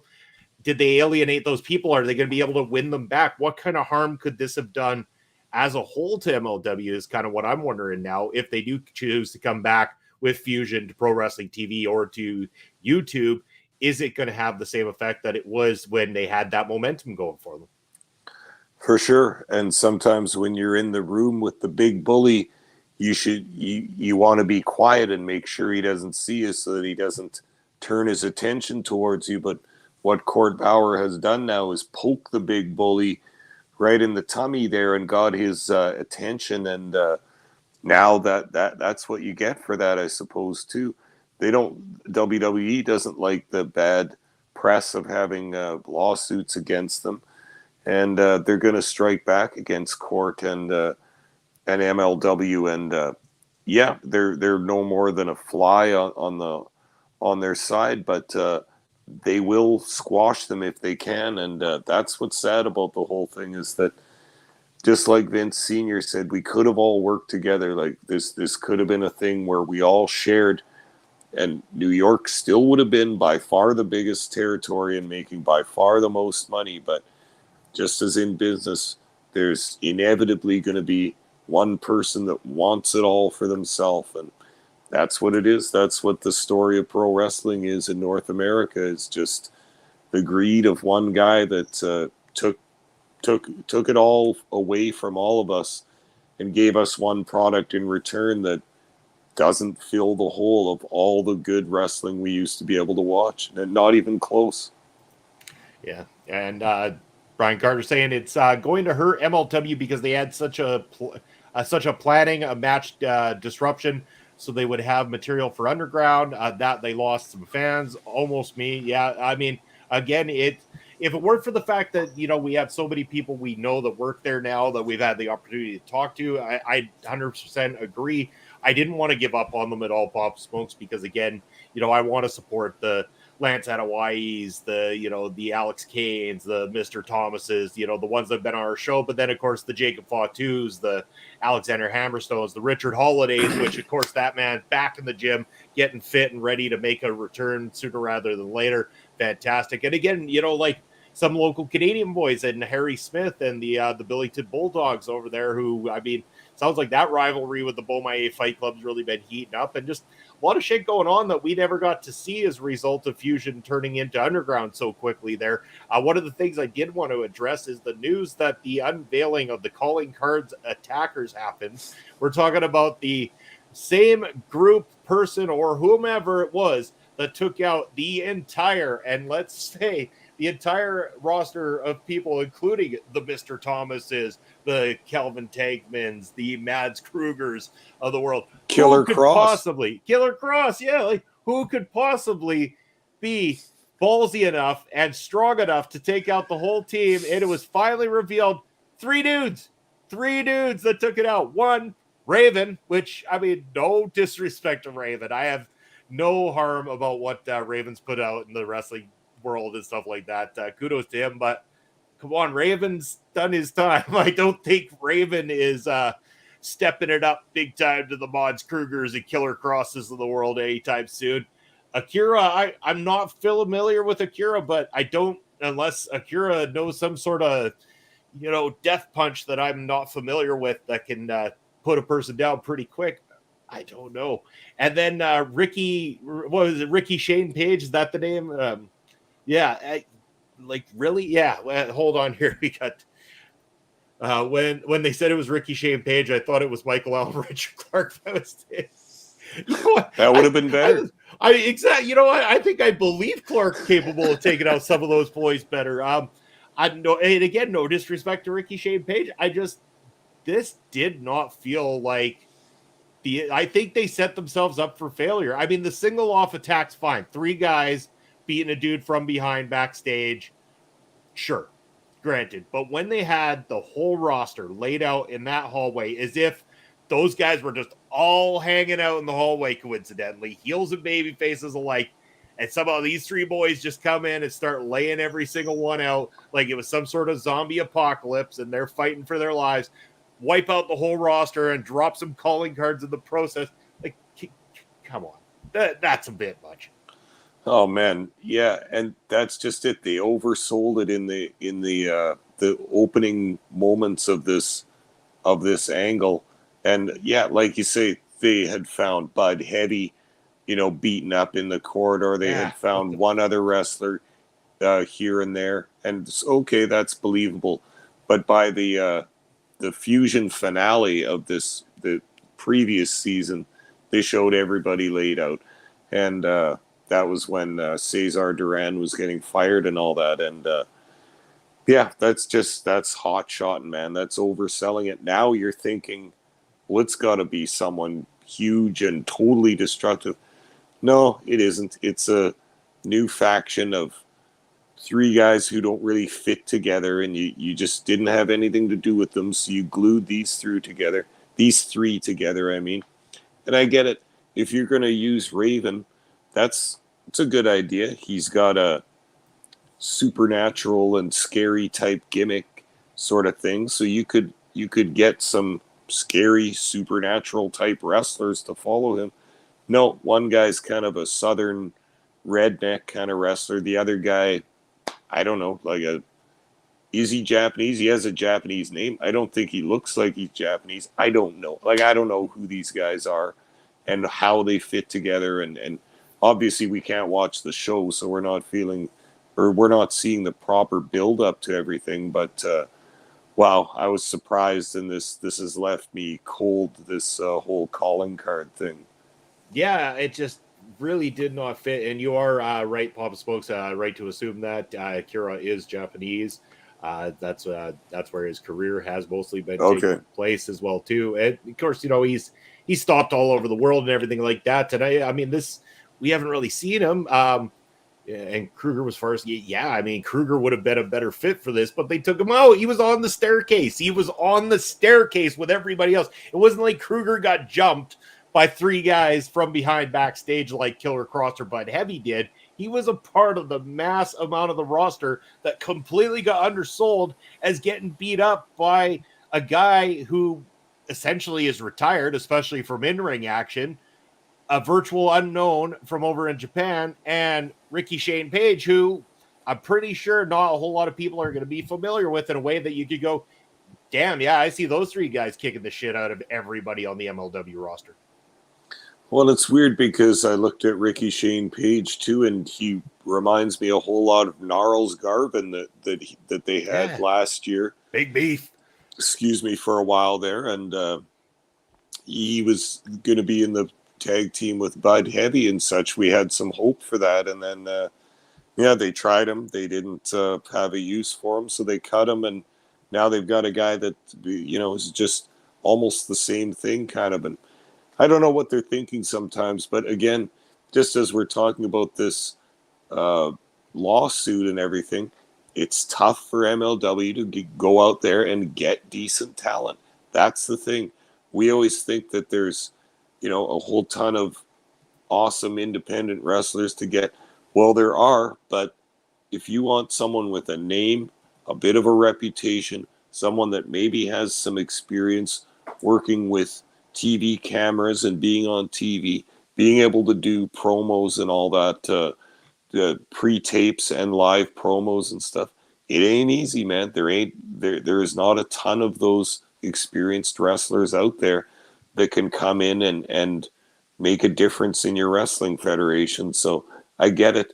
Did they alienate those people? Are they going to be able to win them back? What kind of harm could this have done as a whole to MLW is kind of what I'm wondering now, if they do choose to come back with Fusion to Pro Wrestling TV or to YouTube, is it going to have the same effect that it was when they had that momentum going for them? For sure. And sometimes when you're in the room with the big bully, you want to be quiet and make sure he doesn't see you so that he doesn't turn his attention towards you. But what Court Bauer has done now is poke the big bully right in the tummy there and got his attention. And now that's what you get for that, I suppose, too. WWE doesn't like the bad press of having lawsuits against them. And they're going to strike back against Court and MLW, and they're no more than a fly on their side, but they will squash them if they can, and that's what's sad about the whole thing is that, just like Vince Sr. said, we could have all worked together. Like this could have been a thing where we all shared, and New York still would have been by far the biggest territory and making by far the most money, but just as in business, there's inevitably going to be one person that wants it all for themselves. And that's what it is. That's what the story of pro wrestling is in North America, is just the greed of one guy that took it all away from all of us and gave us one product in return that doesn't fill the hole of all the good wrestling we used to be able to watch. And not even close. Yeah. And, Brian Carter saying it's going to hurt MLW because they had such a planning, a match disruption, so they would have material for Underground. That they lost some fans, almost me. Yeah, I mean, again, if it weren't for the fact that we have so many people we know that work there now that we've had the opportunity to talk to, I 100% agree. I didn't want to give up on them at all, Pop Smokes, because again, I want to support the Lance Adewai's, the Alex Kane's, the Mr. Thomas's, the ones that have been on our show. But then, of course, the Jacob Fatu's, the Alexander Hammerstones, the Richard Holidays, which, of course, that man back in the gym, getting fit and ready to make a return sooner rather than later. Fantastic. And again, like some local Canadian boys and Harry Smith and the Billington Bulldogs over there who, I mean, sounds like that rivalry with the Beaumont Fight Club's really been heating up, and just a lot of shit going on that we never got to see as a result of Fusion turning into Underground so quickly there. One of the things I did want to address is the news that the unveiling of the calling cards attackers happened. We're talking about the same group, person, or whomever it was that took out the entire, and let's say the entire roster of people, including the Mr. Thomases, the Kelvin Tankmans, the Mads Krugers of the world. Killer Cross, yeah. Like, who could possibly be ballsy enough and strong enough to take out the whole team? And it was finally revealed, three dudes that took it out. One, Raven, which, I mean, no disrespect to Raven. I have no harm about what Raven's put out in the wrestling world and stuff like that. Kudos to him, but come on, Raven's done his time. I don't think Raven is stepping it up big time to the Mods Krugers and Killer Crosses of the world anytime soon. Akira, I'm not familiar with Akira, but I don't, unless Akira knows some sort of death punch that I'm not familiar with that can put a person down pretty quick. I don't know. And then Ricky Shane Page, is that the name? Yeah, really? Yeah. Well, hold on here. We got when they said it was Ricky Shane Page, I thought it was Michael Allen Richard Clark. That was it. That would have been better. Exactly. I think I believe Clark's capable of taking out some of those boys better. I know, and again, no disrespect to Ricky Shane Page. This did not feel like I think they set themselves up for failure. I mean, the single off attack's fine. 3 guys beating a dude from behind backstage, sure, granted. But when they had the whole roster laid out in that hallway as if those guys were just all hanging out in the hallway coincidentally, heels and baby faces alike, and somehow these 3 boys just come in and start laying every single one out like it was some sort of zombie apocalypse and they're fighting for their lives, wipe out the whole roster and drop some calling cards in the process. Like, come on. That's a bit much. Oh man, yeah, and that's just it. They oversold it in the opening moments of this angle, and yeah, like you say, they had found Bud Heavy, beaten up in the corridor. They had found one other wrestler here and there, and okay, that's believable. But by the Fusion finale of the previous season, they showed everybody laid out, and that was when Cesar Duran was getting fired and all that, and that's hot shotting, man. That's overselling it. Now you're thinking, well, it's got to be someone huge and totally destructive. No, it isn't. It's a new faction of 3 guys who don't really fit together, and you just didn't have anything to do with them, so you glued these 3 together. I mean. And I get it. If you're going to use Raven, it's a good idea. He's got a supernatural and scary type gimmick sort of thing, so you could get some scary supernatural type wrestlers to follow him. No, one guy's kind of a southern redneck kind of wrestler. The other guy, I don't know, is he Japanese? He has a Japanese name. I don't think he looks like he's Japanese. I don't know. I don't know who these guys are and how they fit together. And obviously we can't watch the show, so we're not seeing the proper build up to everything. But wow, I was surprised, and this has left me cold, this whole calling card thing. Yeah, it just really did not fit. And you are right, Papa Smokes, right to assume that Akira is Japanese. That's where his career has mostly been taking place as well too. And of course, he's stopped all over the world and everything like that. And I mean, we haven't really seen him. And Kruger was first. Yeah, I mean, Kruger would have been a better fit for this, but they took him out. He was on the staircase. He was on the staircase with everybody else. It wasn't like Kruger got jumped by 3 guys from behind backstage like Killer Cross or Bud Heavy did. He was a part of the mass amount of the roster that completely got undersold as getting beat up by a guy who essentially is retired, especially from in-ring action, a virtual unknown from over in Japan, and Ricky Shane Page, who I'm pretty sure not a whole lot of people are going to be familiar with in a way that you could go, damn, yeah, I see those 3 guys kicking the shit out of everybody on the MLW roster. Well, it's weird because I looked at Ricky Shane Page too, and he reminds me a whole lot of Gnarls Garvin that they had last year. Big beef. Excuse me, for a while there, and he was going to be in the tag team with Bud Heavy and such. We had some hope for that, and then they tried him. They didn't have a use for him, so they cut him, and now they've got a guy that is just almost the same thing, kind of. And I don't know what they're thinking sometimes, but again, just as we're talking about this lawsuit and everything, it's tough for MLW to go out there and get decent talent. That's the thing. We always think that there's, a whole ton of awesome independent wrestlers to get. Well, there are, but if you want someone with a name, a bit of a reputation, someone that maybe has some experience working with TV cameras and being on TV, being able to do promos and all that, the pre-tapes and live promos and stuff, it ain't easy, man. There is not a ton of those experienced wrestlers out there that can come in and make a difference in your wrestling federation. So I get it.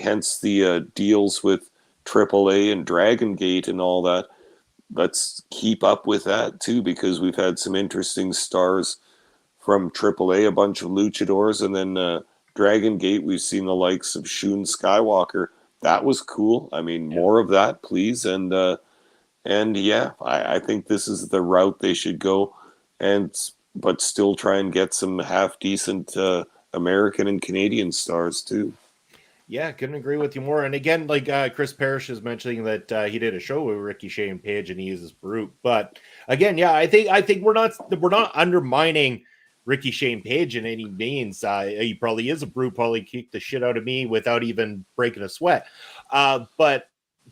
Hence the deals with AAA and Dragon Gate and all that. Let's keep up with that too, because we've had some interesting stars from AAA, a bunch of luchadors, and then Dragon Gate, we've seen the likes of Shun Skywalker. That was cool. I mean, more of that, please. And yeah, I think this is the route they should go, but still try and get some half decent American and Canadian stars too. Yeah, couldn't agree with you more. And again, like Chris Parrish is mentioning that he did a show with Ricky Shane Page and he uses Brute. But again, yeah, I think we're not undermining Ricky Shane Page in any means. He probably is a Brute, probably kicked the shit out of me without even breaking a sweat. But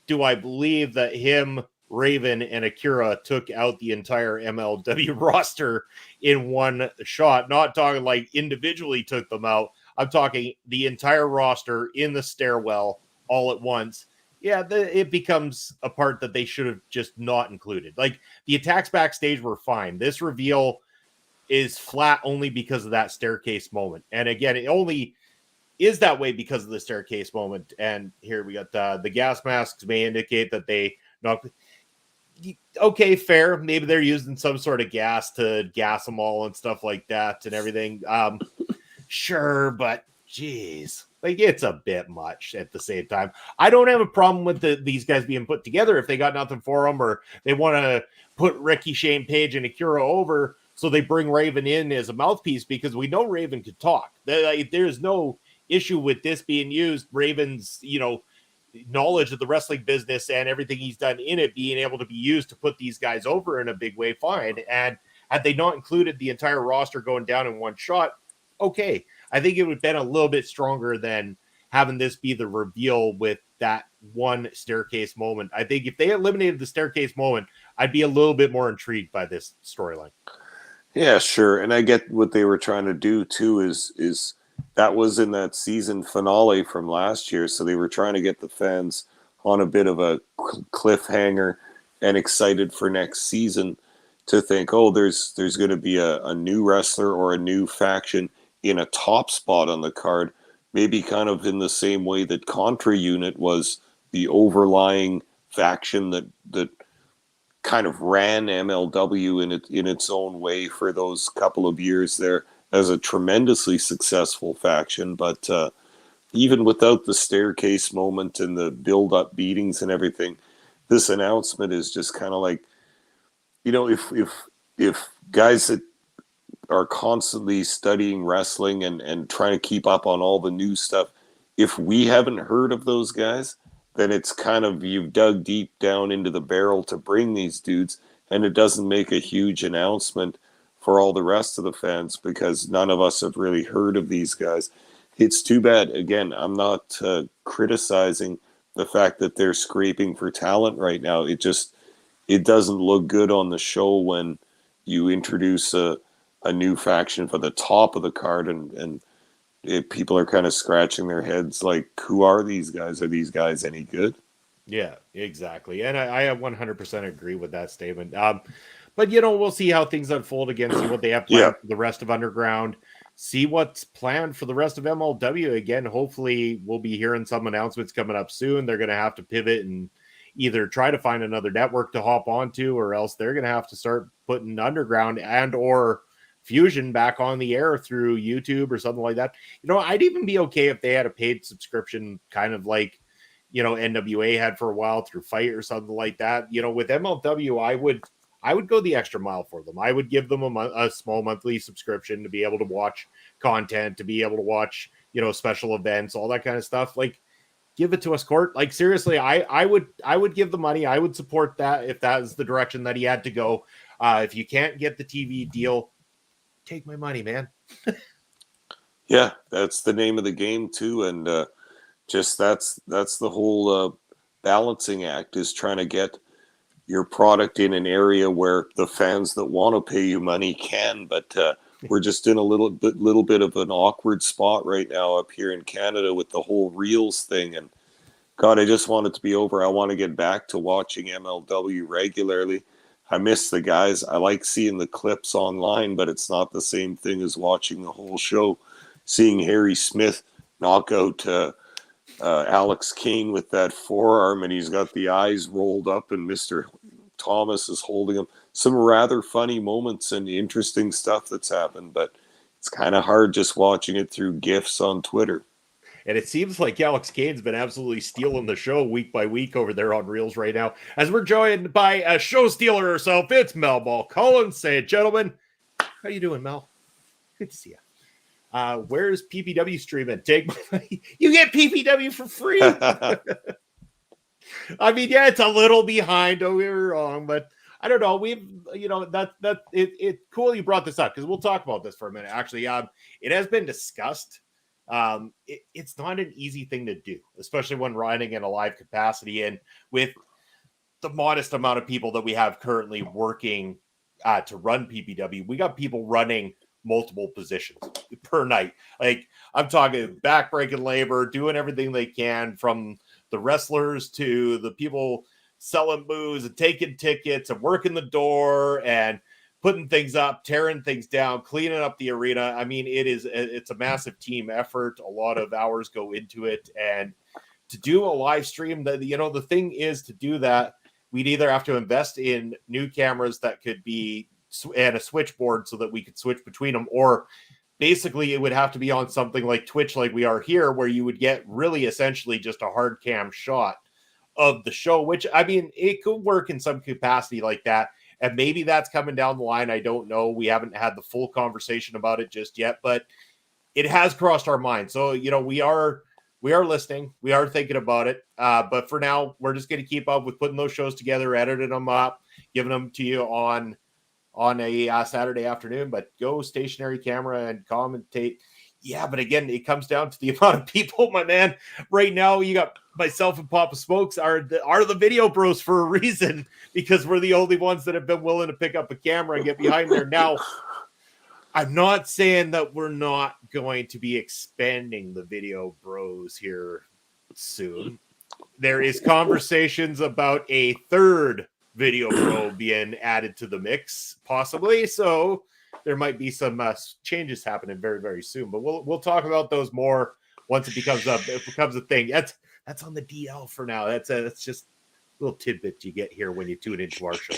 do I believe that him, Raven, and Akira took out the entire MLW roster in one shot? Not talking like individually took them out. I'm talking the entire roster in the stairwell all at once. Yeah, it becomes a part that they should have just not included. Like, the attacks backstage were fine. This reveal is flat only because of that staircase moment. And again, it only is that way because of the staircase moment. And here we got the gas masks may indicate that they knocked. Okay, fair. Maybe they're using some sort of gas to gas them all and stuff like that and everything. Sure, but geez, like it's a bit much at the same time. I don't have a problem with these guys being put together if they got nothing for them, or they want to put Ricky, Shane Page, and Akira over, so they bring Raven in as a mouthpiece, because we know Raven could talk. There's no issue with this being used. Raven's, knowledge of the wrestling business and everything he's done in it being able to be used to put these guys over in a big way, fine. And had they not included the entire roster going down in one shot, okay, I think it would have been a little bit stronger than having this be the reveal with that one staircase moment. I think if they eliminated the staircase moment, I'd be a little bit more intrigued by this storyline. Yeah, sure. And I get what they were trying to do too, is that was in that season finale from last year. So they were trying to get the fans on a bit of a cliffhanger and excited for next season to think, oh, there's going to be a new wrestler or a new faction in a top spot on the card, maybe kind of in the same way that Contra Unit was the overlying faction that kind of ran MLW in its own way for those couple of years there as a tremendously successful faction. But even without the staircase moment and the build-up beatings and everything, this announcement is just kind of like, if guys that are constantly studying wrestling and trying to keep up on all the new stuff, if we haven't heard of those guys, then it's kind of, you've dug deep down into the barrel to bring these dudes, and it doesn't make a huge announcement for all the rest of the fans because none of us have really heard of these guys. It's too bad. Again, I'm not criticizing the fact that they're scraping for talent right now. It doesn't look good on the show when you introduce a new faction for the top of the card and people are kind of scratching their heads like, who are these guys? Are these guys any good? Yeah, exactly. And I 100% agree with that statement. But, we'll see how things unfold again, see what they have planned for the rest of Underground, see what's planned for the rest of MLW. Again, hopefully we'll be hearing some announcements coming up soon. They're going to have to pivot and either try to find another network to hop onto, or else they're going to have to start putting Underground and or Fusion back on the air through YouTube or something like that. I'd even be okay if they had a paid subscription, kind of like, NWA had for a while through Fight or something like that. With MLW, I would go the extra mile for them. I would give them a small monthly subscription to be able to watch content, to be able to watch, special events, all that kind of stuff. Like, give it to us, Court. Like, seriously, I would give the money. I would support that if that is the direction that he had to go. If you can't get the TV deal, take my money, man. Yeah, that's the name of the game too. And just that's the whole balancing act, is trying to get your product in an area where the fans that want to pay you money can, but we're just in a little bit of an awkward spot right now up here in Canada with the whole Reels thing. And God, I just want it to be over. I want to get back to watching MLW regularly. I miss the guys. I like seeing the clips online, but it's not the same thing as watching the whole show. Seeing Harry Smith knock out Alex Kane with that forearm, and he's got the eyes rolled up, and Mr. Thomas is holding him. Some rather funny moments and interesting stuff that's happened, but it's kind of hard just watching it through GIFs on Twitter. And it seems like Alex Kane's been absolutely stealing the show week by week over there on Reels right now. As we're joined by a show stealer herself, it's Mel Ball Collins. Say it, gentlemen. How you doing, Mel? Good to see you. Where's PPW streaming? Take my money. You get PPW for free. I mean, yeah, it's a little behind. Don't get me wrong, but I don't know. It's cool you brought this up because we'll talk about this for a minute. Actually, it has been discussed. It's not an easy thing to do, especially when running in a live capacity and with the modest amount of people that we have currently working to run PPW. We got people running multiple positions per night. Like, I'm talking backbreaking labor, doing everything they can, from the wrestlers to the people selling booze and taking tickets and working the door and putting things up, tearing things down, cleaning up the arena. I mean, it's a massive team effort. A lot of hours go into it, and to do a live stream, the thing is, to do that, we'd either have to invest in new cameras that could be and a switchboard so that we could switch between them, or basically it would have to be on something like Twitch, like we are here, where you would get really essentially just a hard cam shot of the show, which, I mean, it could work in some capacity like that. And maybe that's coming down the line. I don't know. We haven't had the full conversation about it just yet, but it has crossed our mind. So, we are listening. We are thinking about it. But for now, we're just going to keep up with putting those shows together, editing them up, giving them to you on a Saturday afternoon. But go stationary camera and commentate. Yeah, but again, it comes down to the amount of people, my man. Right now, you got myself and Papa Smokes are the video bros for a reason, because we're the only ones that have been willing to pick up a camera and get behind there. Now, I'm not saying that we're not going to be expanding the video bros here soon. There is conversations about a third video bro being added to the mix, possibly. So there might be some changes happening very, very soon. But we'll talk about those more once it becomes a thing. That's on the DL for now. That's just a little tidbit you get here when you tune into our show.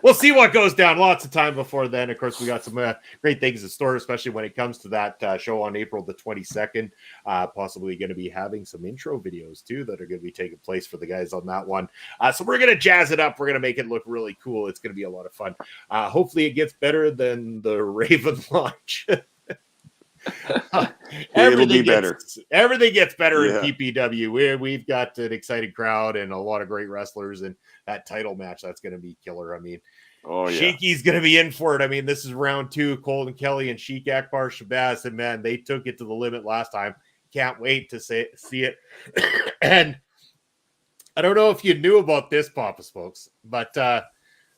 We'll see what goes down. Lots of time before then. Of course, we got some great things in store, especially when it comes to that show on April the 22nd. Possibly going to be having some intro videos too that are going to be taking place for the guys on that one. So we're going to jazz it up. We're going to make it look really cool. It's going to be a lot of fun. Hopefully, it gets better than the Raven launch. It'll be better. Everything gets better in PPW. We've got an exciting crowd and a lot of great wrestlers, and that title match, that's going to be killer. I mean, Sheiky's going to be in for it. I mean, this is round 2, Colton Kelly and Sheik Akbar Shabazz, and man, they took it to the limit last time. Can't wait to see it. And I don't know if you knew about this, Papa Smokes, but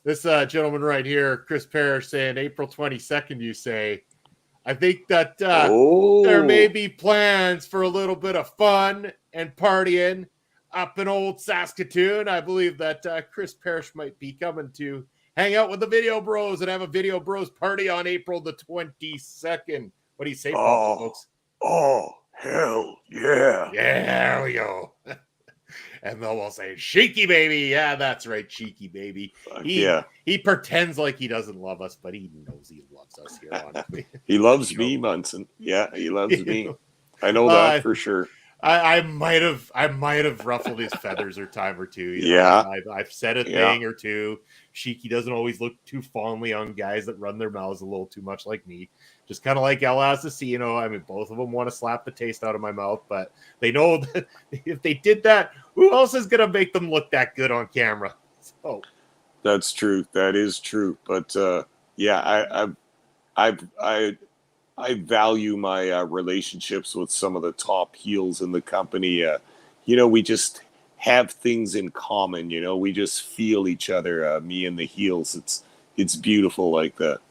this gentleman right here, Chris Parrish, saying April 22nd, you say, I think that there may be plans for a little bit of fun and partying up in old Saskatoon. I believe that Chris Parrish might be coming to hang out with the Video Bros and have a Video Bros party on April the 22nd. What do you say, folks? Oh, hell yeah. Yeah, we go. And they'll all say, Cheeky baby. Yeah, that's right, Cheeky baby. He pretends like he doesn't love us, but he knows he loves us here on He loves me, Munson. Yeah, he loves me. I know that for sure. I might have ruffled his feathers a time or two. I've said a thing or two. Sheiky doesn't always look too fondly on guys that run their mouths a little too much like me. Just kind of like El Assassino. I mean, both of them want to slap the taste out of my mouth, but they know that if they did that, who else is going to make them look that good on camera? So that's true. That is true. But I value my relationships with some of the top heels in the company. We just have things in common. We just feel each other. Me and the heels. It's beautiful like that.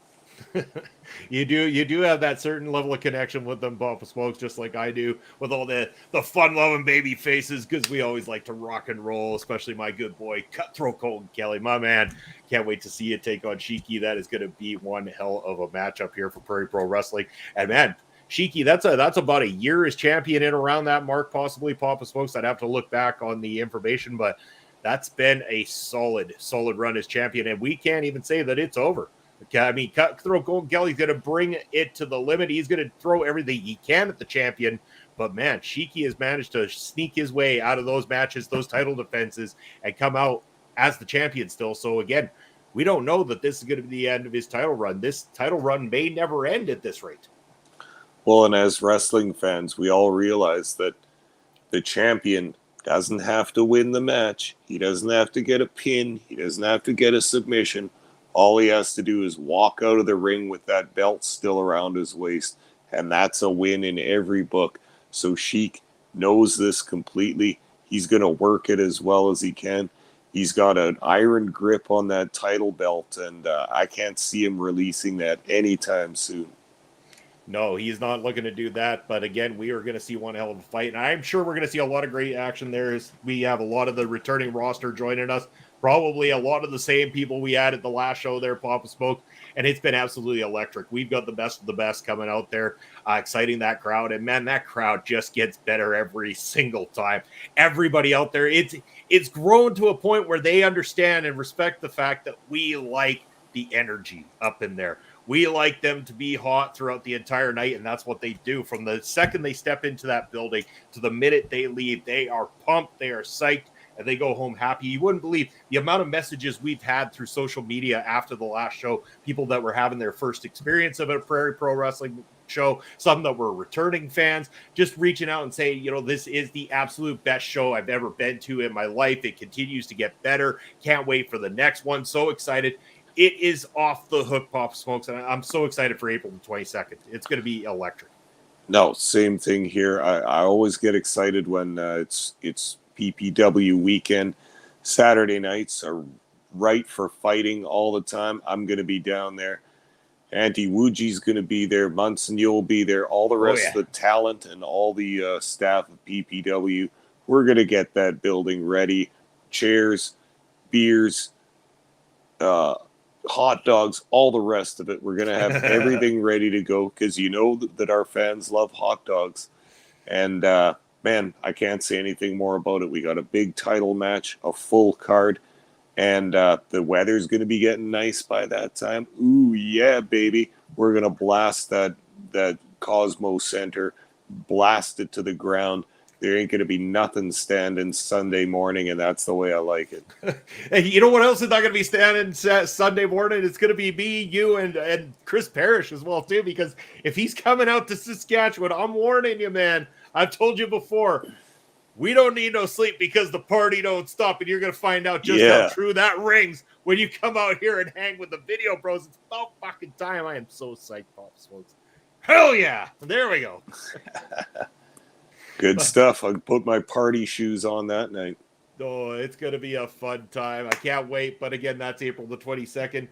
You do have that certain level of connection with them, Papa Smokes, just like I do with all the fun-loving baby faces, because we always like to rock and roll, especially my good boy, Cutthroat Colton Kelly. My man, can't wait to see you take on Sheiky. That is going to be one hell of a matchup here for Prairie Pro Wrestling. And man, Sheiky, that's about a year as champion in around that mark, possibly, Papa Smokes. I'd have to look back on the information, but that's been a solid run as champion, and we can't even say that it's over. Okay, I mean, Cutthroat Golden Kelly's going to bring it to the limit. He's going to throw everything he can at the champion. But, man, Sheiky has managed to sneak his way out of those matches, those title defenses, and come out as the champion still. So, again, we don't know that this is going to be the end of his title run. This title run may never end at this rate. Well, and as wrestling fans, we all realize that the champion doesn't have to win the match. He doesn't have to get a pin. He doesn't have to get a submission. All he has to do is walk out of the ring with that belt still around his waist, and that's a win in every book. So Sheik knows this completely. He's going to work it as well as he can. He's got an iron grip on that title belt, and I can't see him releasing that anytime soon. No, he's not looking to do that. But again, we are going to see one hell of a fight. And I'm sure we're going to see a lot of great action there as we have a lot of the returning roster joining us. Probably a lot of the same people we had at the last show there, Papa Smoke. And it's been absolutely electric. We've got the best of the best coming out there, exciting that crowd. And man, that crowd just gets better every single time. Everybody out there, it's grown to a point where they understand and respect the fact that we like the energy up in there. We like them to be hot throughout the entire night, and that's what they do. From the second they step into that building to the minute they leave, they are pumped, they are psyched, and they go home happy. You wouldn't believe the amount of messages we've had through social media after the last show, people that were having their first experience of a Prairie Pro Wrestling show, some that were returning fans, just reaching out and saying, you know, this is the absolute best show I've ever been to in my life. It continues to get better. Can't wait for the next one. So excited. It is off the hook, Pop Smokes, and I'm so excited for April the 22nd. It's going to be electric. No, same thing here. I always get excited when it's PPW weekend. Saturday nights are right for fighting all the time. I'm going to be down there. Auntie Wuji's going to be there. Munson, you'll be there. All the rest of the talent and all the staff of PPW. We're going to get that building ready. Chairs, beers, hot dogs, all the rest of it. We're going to have everything ready to go because you know that our fans love hot dogs. And, man, I can't say anything more about it. We got a big title match, a full card, and the weather's going to be getting nice by that time. Ooh, yeah, baby. We're going to blast that Cosmo Center, blast it to the ground. There ain't going to be nothing standing Sunday morning, and that's the way I like it. And you know what else is not going to be standing Sunday morning? It's going to be me, you, and Chris Parrish as well, too, because if he's coming out to Saskatchewan, I'm warning you, man. I've told you before, we don't need no sleep because the party don't stop, and you're going to find out just how true that rings when you come out here and hang with the video bros. It's about fucking time. I am so psyched, Pop Smokes. Hell yeah. There we go. Good stuff. I put my party shoes on that night. Oh, it's going to be a fun time. I can't wait. But again, that's April the 22nd.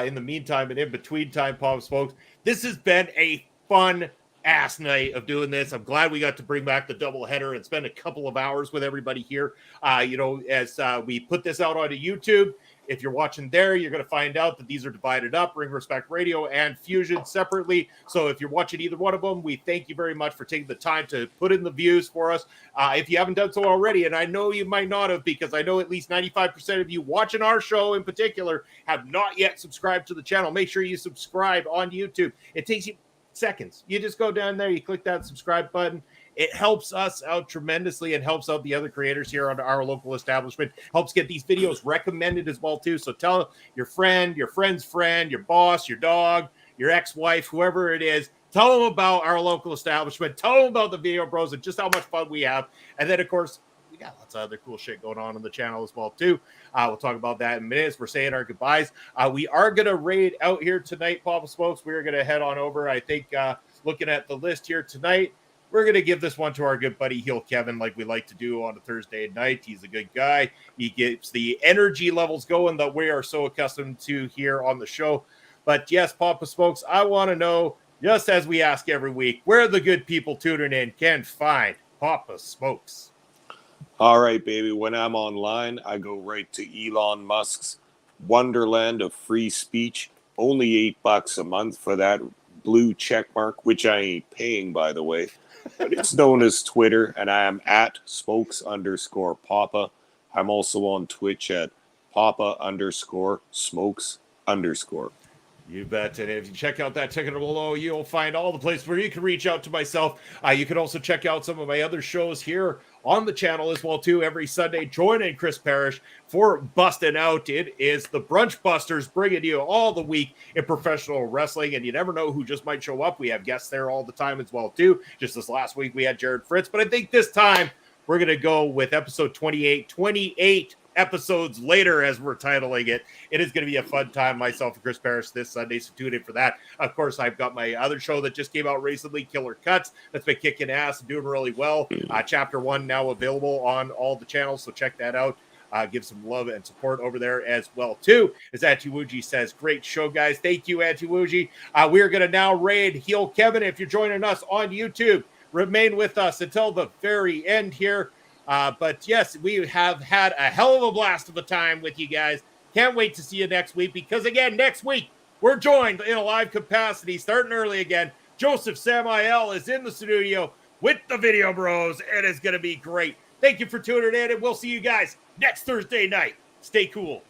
In the meantime and in between time, Pop Smokes, this has been a fun ass night of doing this. I'm glad we got to bring back the double header and spend a couple of hours with everybody here. As we put this out onto YouTube, if you're watching there, you're going to find out that these are divided up, Ring Respect Radio and Fusion separately. So if you're watching either one of them, we thank you very much for taking the time to put in the views for us. If you haven't done so already, and I know you might not have, because I know at least 95% of you watching our show in particular have not yet subscribed to the channel, make sure you subscribe on YouTube. It takes you seconds. You just go down there, you click that subscribe button. It helps us out tremendously and helps out the other creators here on our local establishment. Helps get these videos recommended as well, too. So tell your friend, your friend's friend, your boss, your dog, your ex-wife, whoever it is, tell them about our local establishment. Tell them about the Video Bros and just how much fun we have. And then, of course, we got lots of other cool shit going on the channel as well, too. We'll talk about that in minutes. We're saying our goodbyes. We are going to raid out here tonight, Papa Smokes. We're going to head on over. I think looking at the list here tonight, we're going to give this one to our good buddy Heel Kevin, like we like to do on a Thursday night. He's a good guy. He gets the energy levels going that we are so accustomed to here on the show. But yes, Papa Smokes, I want to know, just as we ask every week, where the good people tuning in can find Papa Smokes. All right, baby. When I'm online, I go right to Elon Musk's Wonderland of Free Speech. Only $8 a month for that blue check mark, which I ain't paying, by the way. But it's known as Twitter, and I am at Smokes_Papa. I'm also on Twitch at Papa_Smokes_. You bet. And if you check out that ticket below, you'll find all the places where you can reach out to myself. You can also check out some of my other shows here on the channel as well, too. Every Sunday, joining Chris Parrish for Bustin' Out. It is the Brunch Busters bringing you all the week in professional wrestling, and you never know who just might show up. We have guests there all the time as well, too. Just this last week, we had Jared Fritz, but I think this time we're going to go with episode 28. 28 episodes later, as we're titling it. It is going to be a fun time, myself and Chris Parrish this Sunday, so tune in for that. Of course, I've got my other show that just came out recently, Killer Cuts, that's been kicking ass and doing really well. Chapter 1 now available on all the channels, so check that out. Give some love and support over there as well, too. As Antiwuji says, great show, guys. Thank you, Antiwuji. We're going to now raid Heel Kevin. If you're joining us on YouTube, remain with us until the very end here. But yes, we have had a hell of a blast of a time with you guys. Can't wait to see you next week because, again, next week, we're joined in a live capacity, starting early again. Joseph Samael is in the studio with the Video Bros, and it's going to be great. Thank you for tuning in, and we'll see you guys next Thursday night. Stay cool.